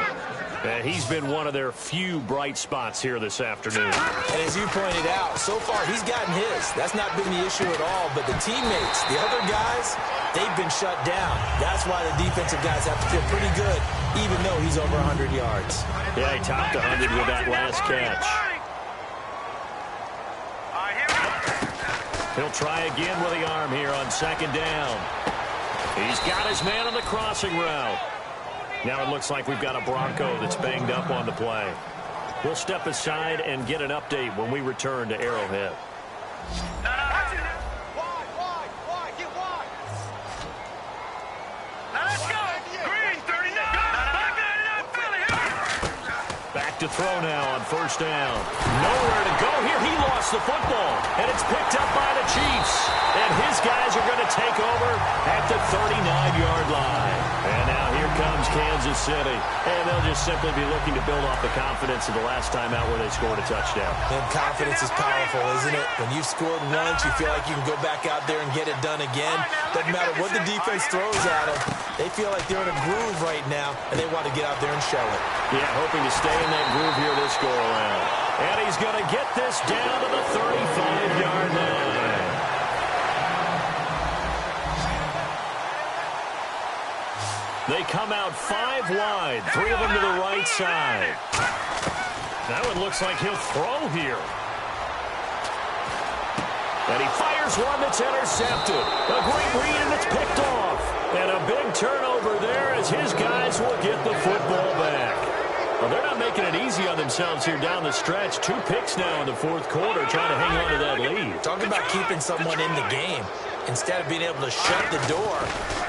And he's been one of their few bright spots here this afternoon. And as you pointed out, so far he's gotten his. That's not been the issue at all. But the teammates, the other guys, they've been shut down. That's why the defensive guys have to feel pretty good, even though he's over 100 yards. Yeah, he topped 100 with that last catch. He'll try again with the arm here on second down. He's got his man on the crossing route. Now it looks like we've got a Bronco that's banged up on the play. We'll step aside and get an update when we return to Arrowhead. Let's go. Green, 39. back to throw now on first down. Nowhere to go here. He lost the football, and it's picked up by the Chiefs. And his guys are going to take over at the 39-yard line. And now here comes Kansas City. And they'll just simply be looking to build off the confidence of the last time out where they scored a touchdown. And confidence is powerful, isn't it? When you've scored once, you feel like you can go back out there and get it done again. Doesn't matter what the defense throws at them. They feel like they're in a groove right now, and they want to get out there and show it. Yeah, hoping to stay in that groove here this go-around. And he's going to get this down to the 35-yard line. They come out 5 wide, 3 of them to the right side. That one looks like he'll throw here. And he fires one that's intercepted. A great read, and it's picked off. And a big turnover there as his guys will get the football back. Well, they're not making it easy on themselves here down the stretch. 2 picks now in the fourth quarter, trying to hang on to that lead. Talk about keeping someone in the game. Instead of being able to shut the door,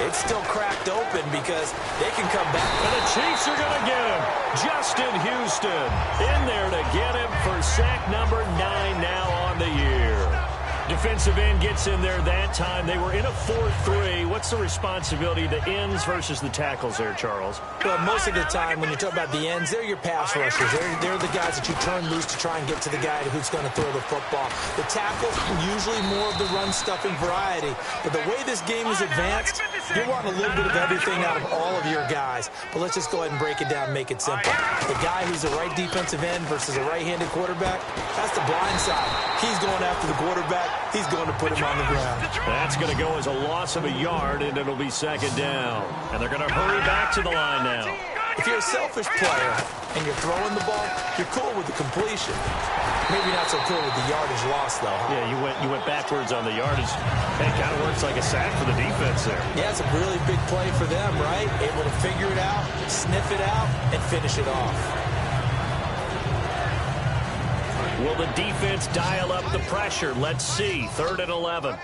it's still cracked open because they can come back. And the Chiefs are going to get him. Justin Houston in there to get him for sack number 9 now on the year. Defensive end gets in there that time. They were in a 4-3. What's the responsibility of the ends versus the tackles there, Charles? Well, most of the time when you talk about the ends, they're your pass rushers. They're the guys that you turn loose to try and get to the guy who's going to throw the football. The tackles, usually more of the run-stuffing variety. But the way this game is advanced, you're wanting a little bit of everything out of all of your guys. But let's just go ahead and break it down and make it simple. The guy who's the right defensive end versus a right-handed quarterback, that's the blind side. He's going after the quarterback. He's going to put him on the ground. That's going to go as a loss of a yard, and it'll be second down. And they're going to hurry back to the line now. If you're a selfish player and you're throwing the ball, you're cool with the completion. Maybe not so cool with the yardage loss, though, huh? Yeah, you went backwards on the yardage. It kind of works like a sack for the defense there. Yeah, it's a really big play for them, right? Able to figure it out, sniff it out, and finish it off. Will the defense dial up the pressure? Let's see. 3rd and 11.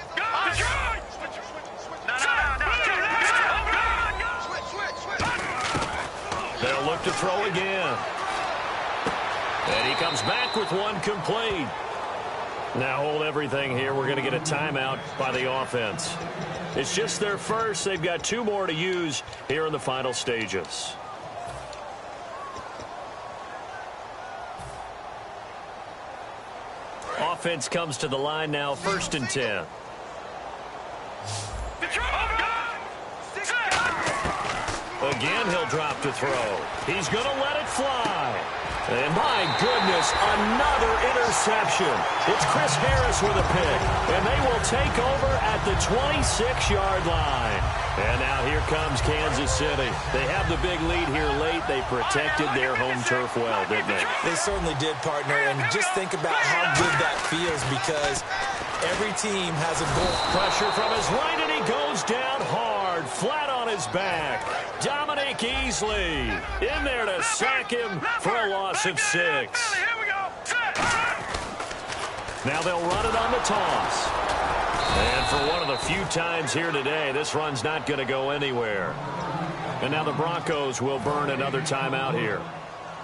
They'll look to throw again. And he comes back with one complete. Now hold everything here. We're going to get a timeout by the offense. It's just their first. They've got 2 more to use here in the final stages. Offense comes to the line now, 1st and 10. Again, he'll drop to throw. He's going to let it fly. And my goodness, another interception. It's Chris Harris with a pick. And they will take over at the 26-yard line. And now here comes Kansas City. They have the big lead here late. They protected their home turf well, didn't they? They certainly did, partner. And just think about how good that feels because every team has a goal. Pressure from his right, and he goes down hard, flat on his back. Dominic Easley in there to sack him for a loss of 6. Now they'll run it on the toss. And for one of the few times here today, this run's not going to go anywhere. And now the Broncos will burn another timeout here.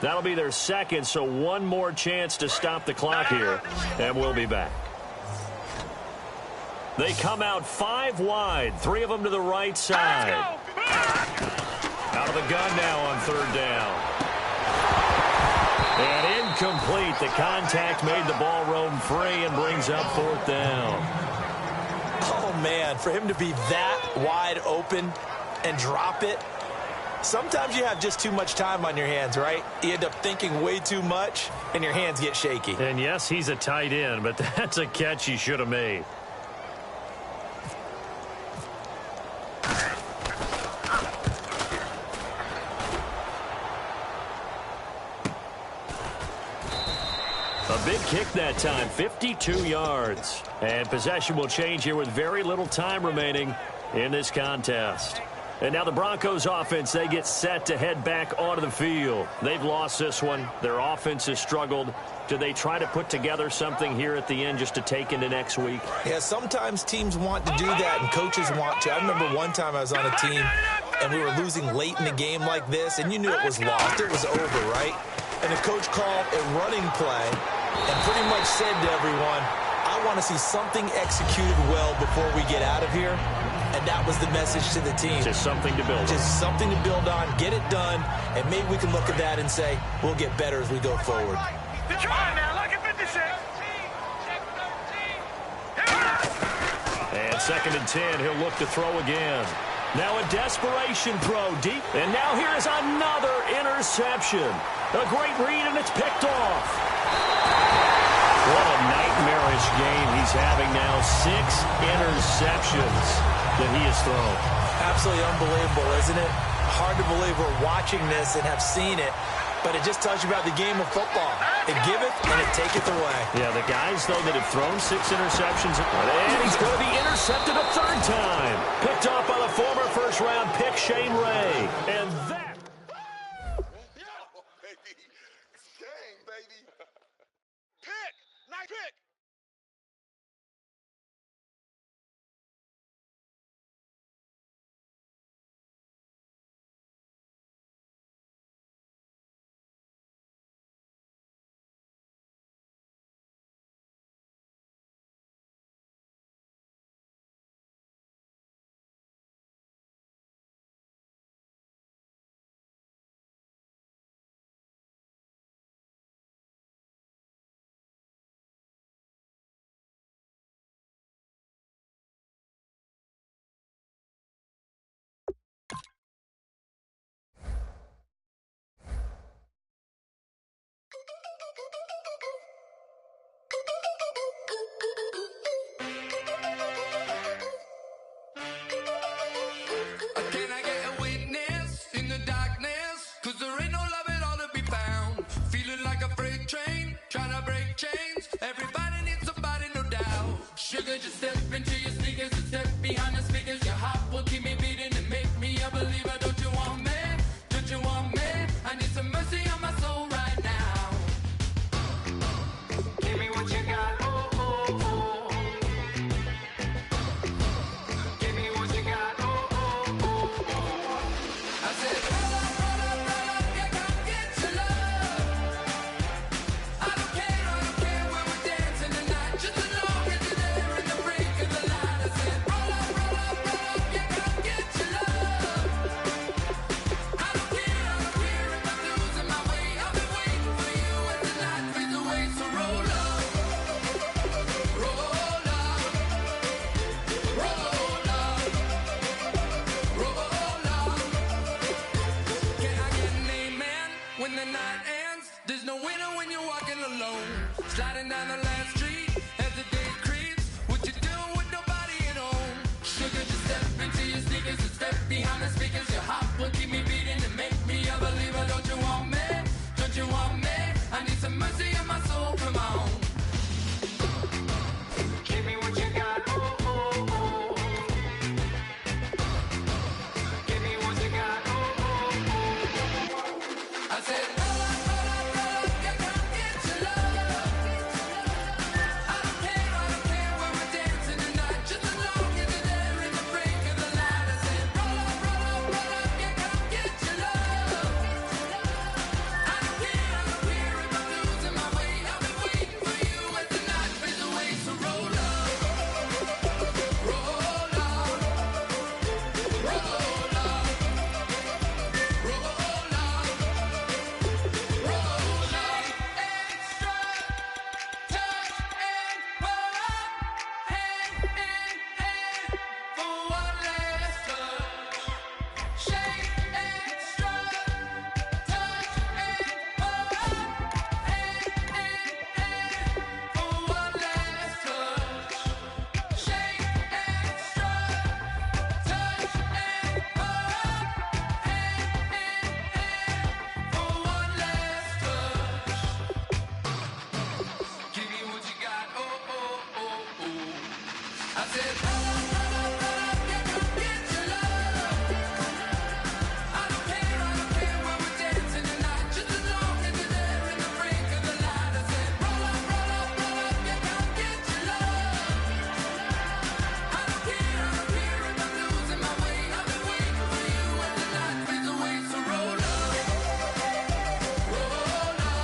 That'll be their second, so one more chance to stop the clock here, and we'll be back. They come out 5 wide, 3 of them to the right side. Out of the gun now on 3rd down. And incomplete. The contact made the ball roam free and brings up 4th down. Oh, man, for him to be that wide open and drop it, sometimes you have just too much time on your hands, right? You end up thinking way too much, and your hands get shaky. And, yes, he's a tight end, but that's a catch he should have made. A big kick that time, 52 yards. And possession will change here with very little time remaining in this contest. And now the Broncos offense, they get set to head back onto the field. They've lost this one. Their offense has struggled. Do they try to put together something here at the end just to take into next week? Yeah, sometimes teams want to do that and coaches want to. I remember one time I was on a team and we were losing late in the game like this, and you knew it was lost. It was over, right? and the coach called a running play and pretty much said to everyone, I want to see something executed well before we get out of here. And that was the message to the team. Just something to build on. Just something to build on, get it done, and maybe we can look at that and say, we'll get better as we go forward. Try now, look at 56. And 2nd and 10, he'll look to throw again. Now a desperation throw deep. And now here is another interception. A great read, and it's picked off. What a nightmarish game he's having now. 6 interceptions that he has thrown. Absolutely unbelievable, isn't it? Hard to believe we're watching this and have seen it, but it just tells you about the game of football. It giveth and it taketh away. Yeah, the guys, though, that have thrown 6 interceptions, and he's going to be intercepted a 3rd time. Picked off by the former first-round pick, Shane Ray. And that... Yo, baby. It's gang, baby. Pick. Nice pick. Can I get a witness in the darkness? 'Cause there ain't no love at all to be found. Feeling like a freight train, trying to break chains. Everybody needs somebody, no doubt. Sugar, just step into your sneakers and step behind the speakers. Your heart will keep me beating and make me a believer. Don't you want me? Don't you want me? I need some mercy on my soul right now. Give me what you got, oh, oh, oh. Give me what you got, oh, oh, oh, oh. I said, roll up, yeah, come get your love. I don't care when we're dancing tonight. Just as long as you're there in the break of the light. I said, roll up, yeah, come get your love. I don't care if I'm losing my way. I've been waiting for you as the night fades away. So roll up, roll up, roll up, roll up. Can I get an amen when the night ends? There's no winner when you're walking alone. Sliding down the last street as the day creeps. What you doing with nobody at home? Sugar, just step into your sneakers and step behind the speakers. Your heart will keep me beating and make me a believer. Don't you want me? Don't you want me? I need some mercy on my soul. Come on. Give me what you got. Oh, oh, oh. Give me what you got. Oh, oh, oh. I said, roll up, yeah, come get your love. I don't care when we're dancing tonight. Just as long as you're there in the break of the light. I said, roll up, yeah, come get your love. I don't care if I'm losing my way. I've been waiting for you as the night fades away. So roll up, roll up, roll up, roll up. Roll up, extra, touch and pull up, hand in hand for one last touch. Shake extra, touch and pull up, hand in hand for one last touch. Shake extra, touch and pull up, hand in hand for one last touch. Give me what you got, oh, oh, oh, oh. I said, roll up, yeah, come get your love. I don't care when we're dancing tonight. Just as long as you're there in the break of the light. I said, roll up, yeah, come get your love. I don't care if I'm losing my way. I've been waiting for you as the night fades away. So roll up, roll up, roll up, roll up.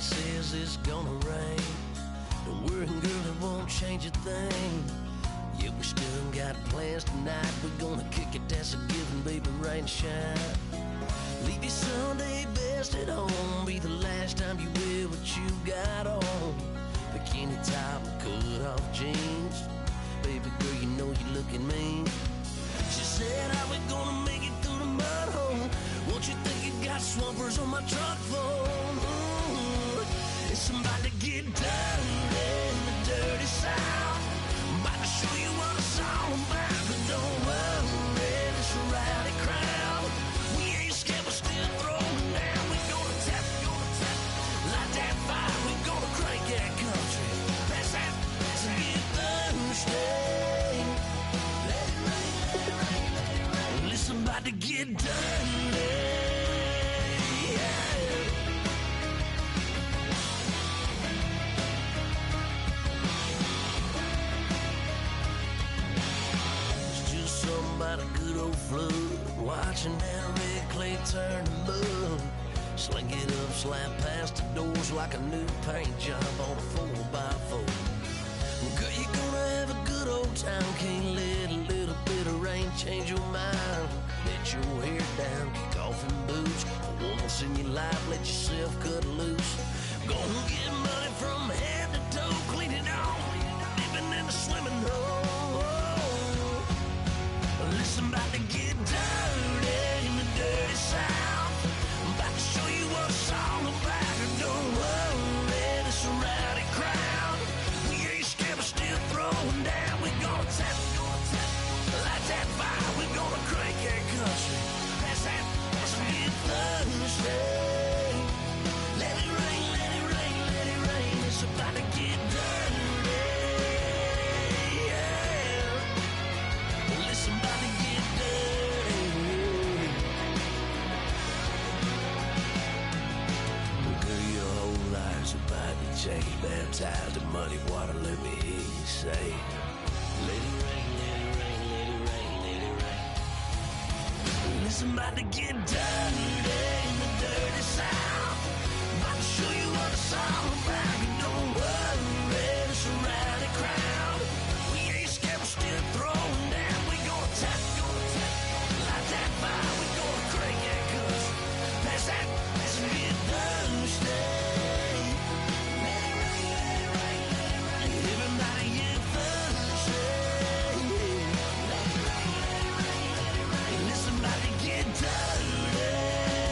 says it's gonna rain. Don't worry, girl, it won't change a thing. Yeah, we still got plans tonight. We're gonna kick it, that's a given, baby, rain or shine. Leave your Sunday best at home. Be the last time you wear what you got on. Bikini top, cut off jeans. Baby girl, you know you're looking mean. She said, how we gonna make it through the mud hole? Won't you think you got swampers on my truck phone? Ooh, it's about to get dirty in the dirty South. I'm about to show you what it's all about. But don't worry, it's a rowdy crowd. We ain't scared, we're still throwing down. We're gonna tap, light that fire. We're gonna crank that country. Pass that, to get Thursday. Let it rain, let it rain, let it rain. Listen, about to get dirty. Yeah. It's just something about a good old flood. Watching that red clay turn to mud. Sling it up, slap past the doors like a new paint job on a 4x4. Girl, you're gonna have a good old time. Can't let a little bit of rain change your mind. Let your hair down, kick off in boots. For once in your life, let yourself cut loose. Gonna get money from head to toe, clean it off, living in a swimming hole. Listen, about to get dirty in the dirty South. I'm about to show you what it's all about. Don't worry, it's a rowdy crowd. We ain't scared, we're still throwing down. We're gonna tap, light that fire. We're gonna crank that country. Pass that, let's get Thursday. Let it rain, let it rain, let it rain. It's about to get dirty. Yeah. Listen, about to get dirty. Girl, your whole life's about to change. Baptized in muddy water, let me hear you say, let it rain, let it rain, let it rain, let it rain. Listen, about to get dirty in the dirty South. About to show you what it's all about. And don't worry, it's a rowdy crowd. We ain't scared, we're still throwing down. We gonna tap, light that fire. We gonna crank that country. Pass that, let's get Thursday. Let it rain, let it rain, let it rain. Everybody get Thursday. Let it rain, let it rain, let it rain. Listen, about to get dirty.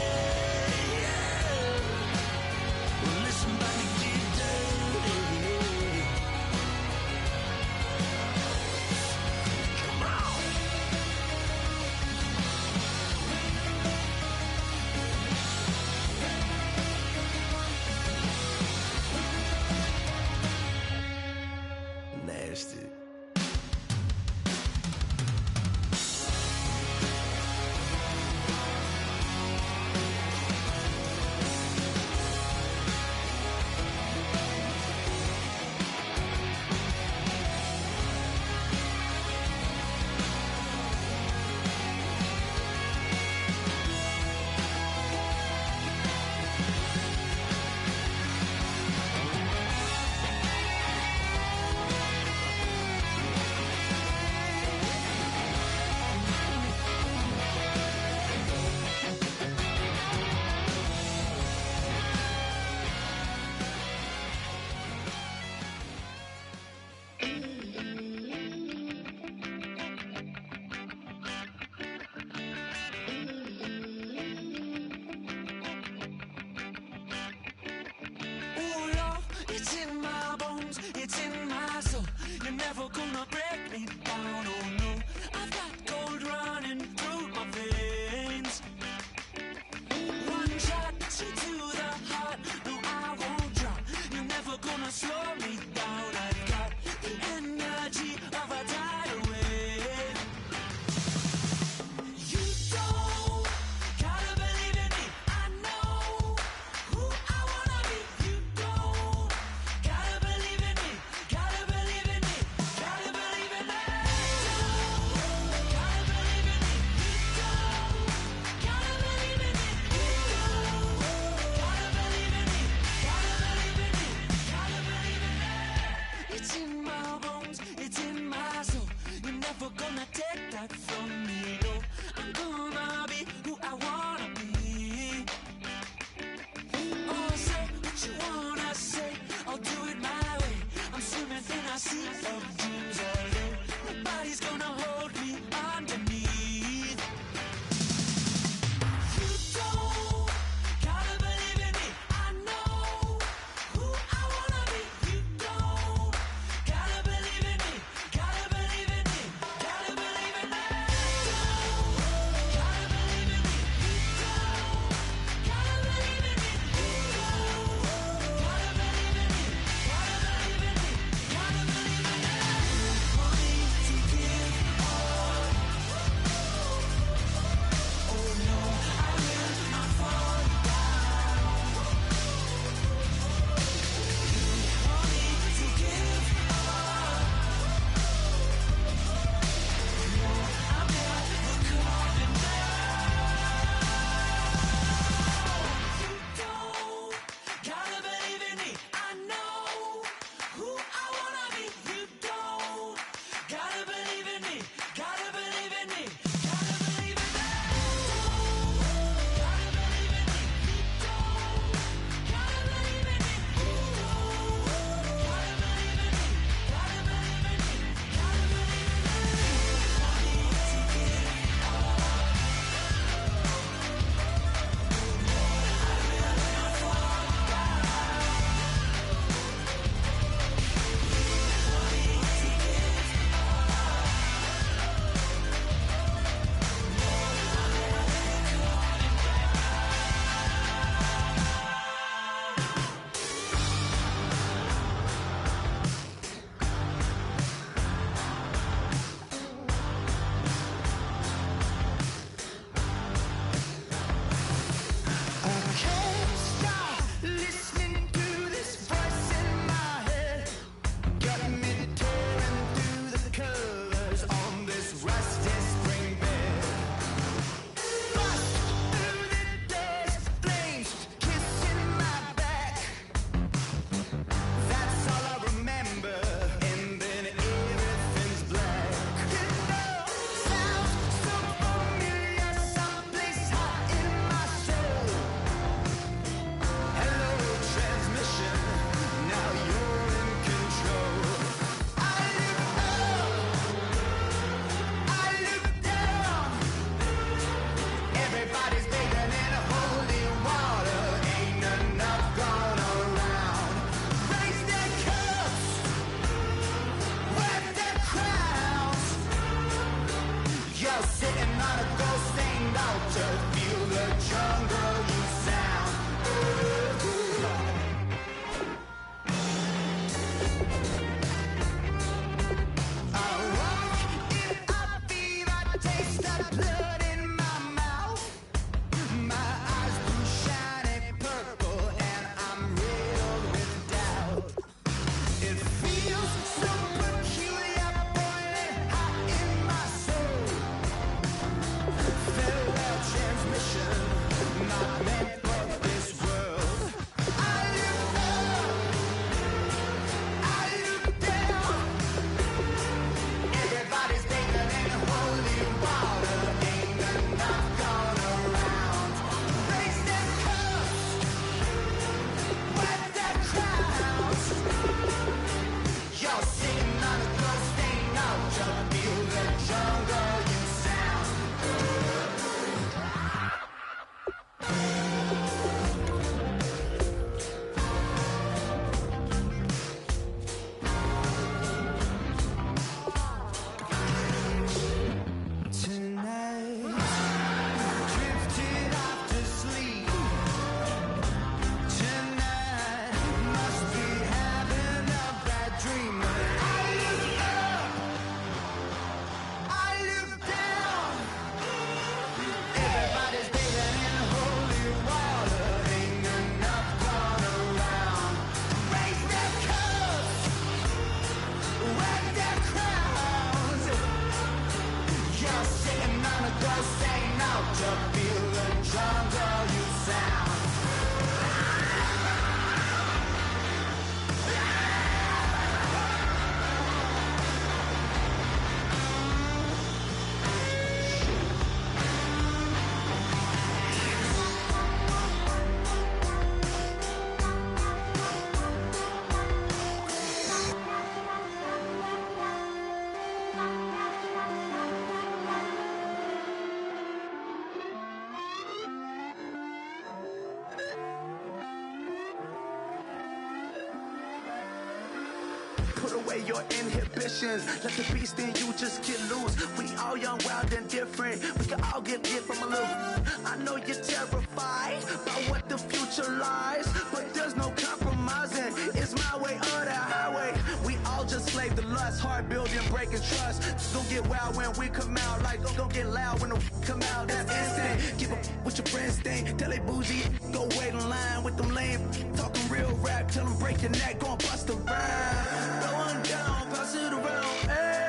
put away your inhibitions. Let the beast in you just get loose. We all young, wild, and different. We can all get lit from a little. I know you're terrified about what the future lies, but there's no compromising. It's my way or the highway. We all just slave the lust, hard building, breaking trust. Don't get wild when we come out, like don't get loud when the come out. That's instant. Keep up with your friends, thing. Tell they bougie, go wait in line with them lame. Talking real rap, tell them break your neck, go and bust a rhyme. Going down, pass it around. Hey,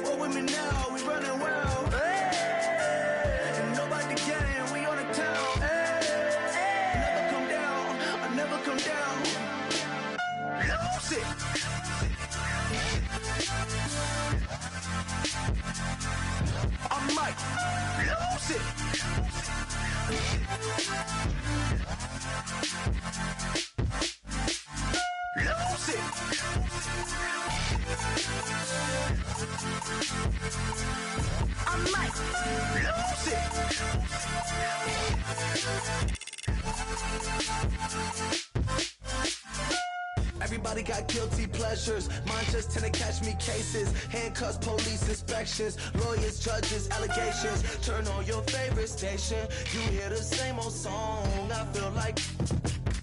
what with me now? We running wild. Hey, and nobody can. We on the town. Hey, never come down. I never come down. Lose it. I might lose it. Lose it. I might lose it. Everybody got guilty pleasures. Mine just tend to catch me cases. Handcuffs, police inspections, lawyers, judges, allegations. Turn on your favorite station. You hear the same old song. I feel like,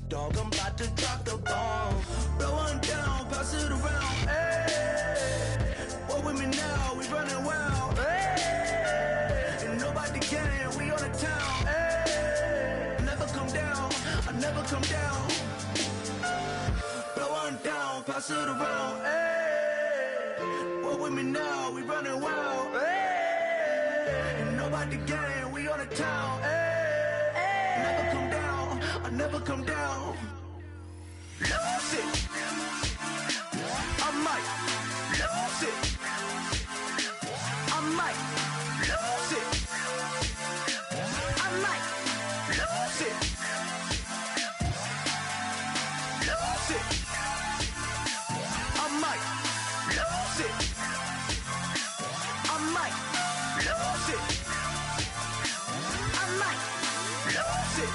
dog, I'm about to drop the bomb. Blowing down, pass it around. Hey, what with me now? We running wild. Hey, and nobody can. We on the town. Hey, never come down. I never come down. Blowing down, pass it around. Hey, what with me now? We running wild. Hey, and nobody can. We on the town. Hey, never come down. I never come down. Lose it. I might lose it. I might lose it. I might lose it. Lose it. I might lose it. I might lose it. I might lose it.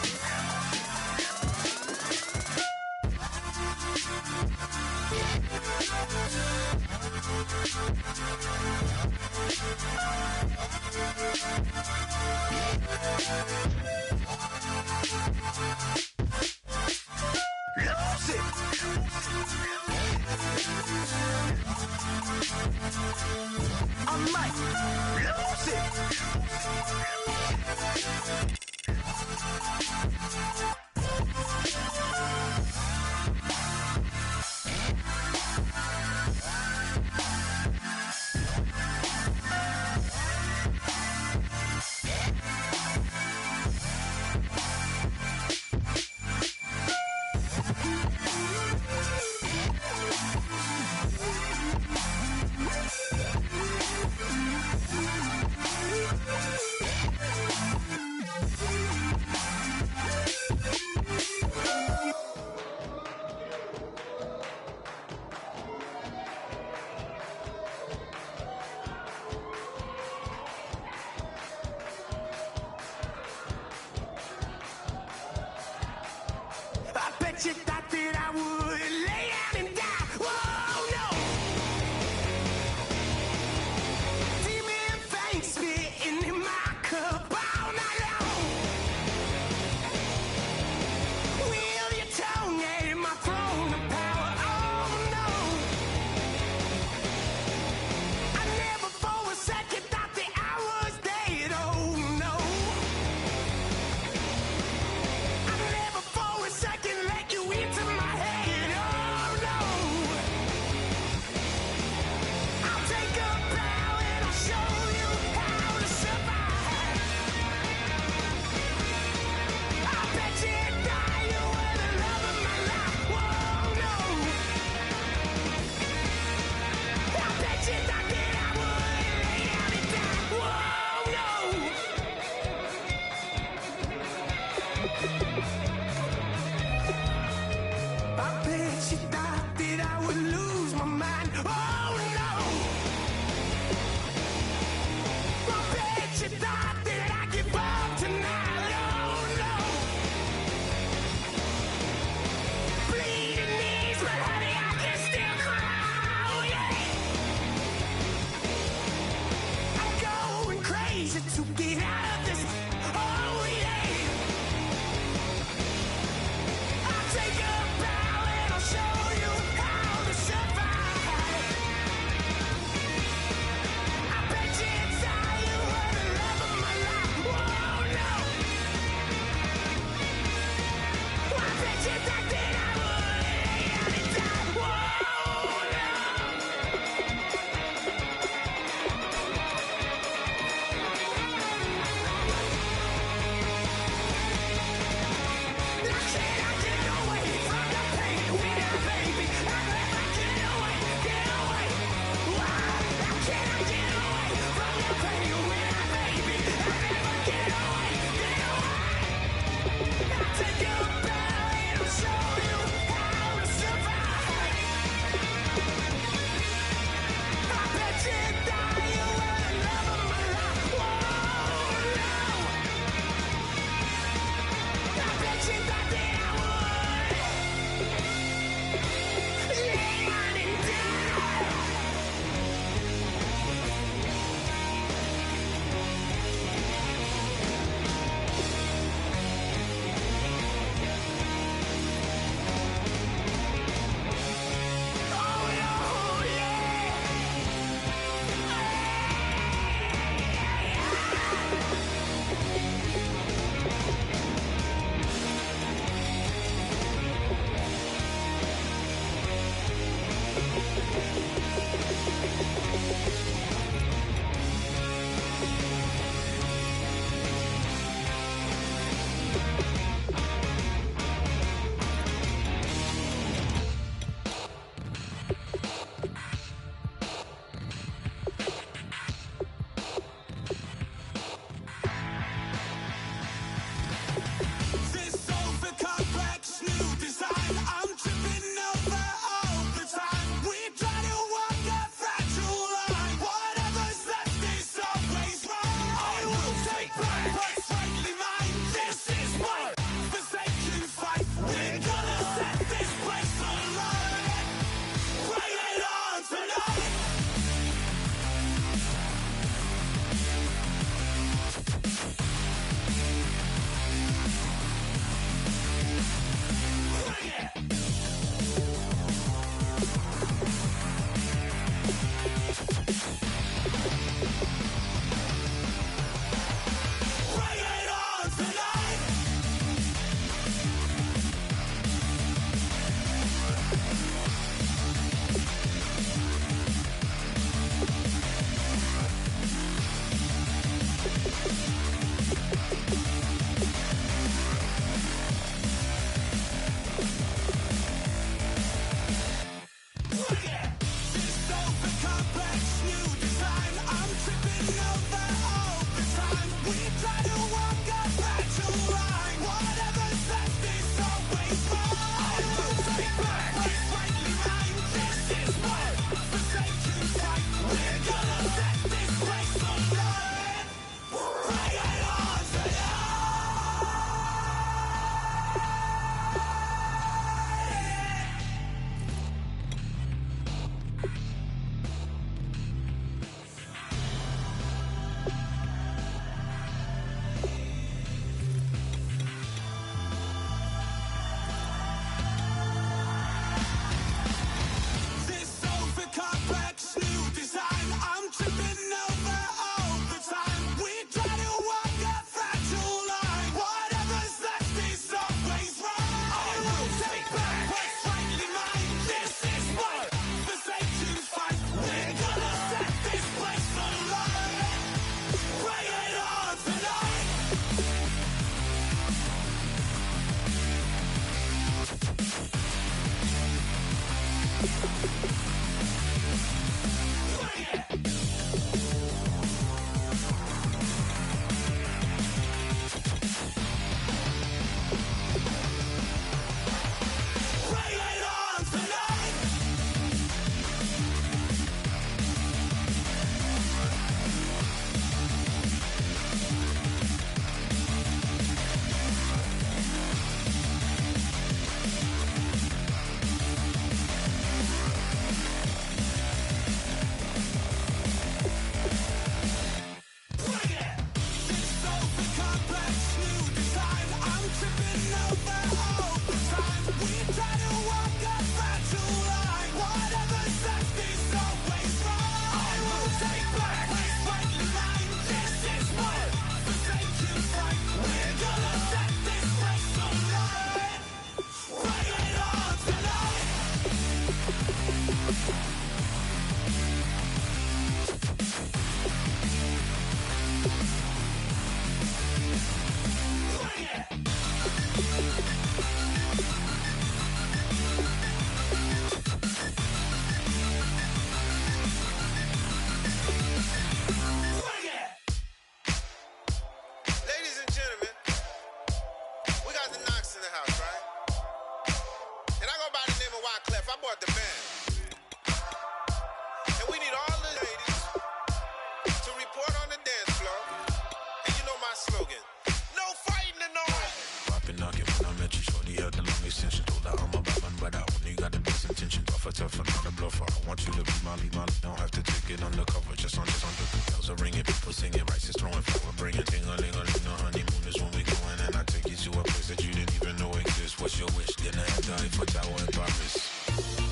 Want you to be my lead, don't have to take it undercover. Just under the bells are ringing, people singing, rice is throwing flower, bringing ting-a-ling-a-ling. The honeymoon is when we going, and I take you to a place that you didn't even know exists. What's your wish? Then I have the Eiffel Tower in Paris.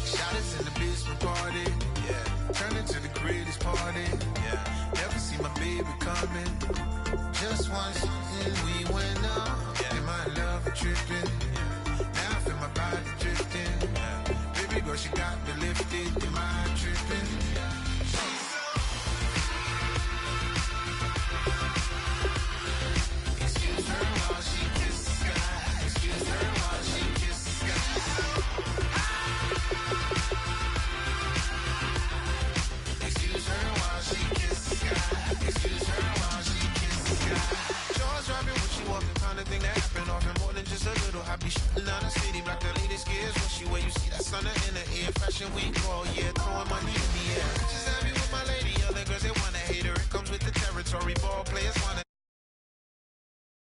Shotters in the basement party, yeah. Turn into the greatest party, yeah. Never see my baby coming. Just once and we went up, yeah. In my love tripping, yeah. Now I feel my body drifting, yeah. Baby girl, she got me lifted. Am I tripping? Excuse her while she kisses the sky. Excuse her while she kisses the sky. Excuse her while she kisses the sky. Excuse her while she kisses the sky. Jaws dropping when she walking, kind of thing that happen often. More than just a little happy shooting down the city. Black the latest gears when she wear. You see that sun in the air. Fashion week all year, throwing money in the air. Just happy with my lady. Other girls they wanna hate her. It comes with the territory. Ball players wanna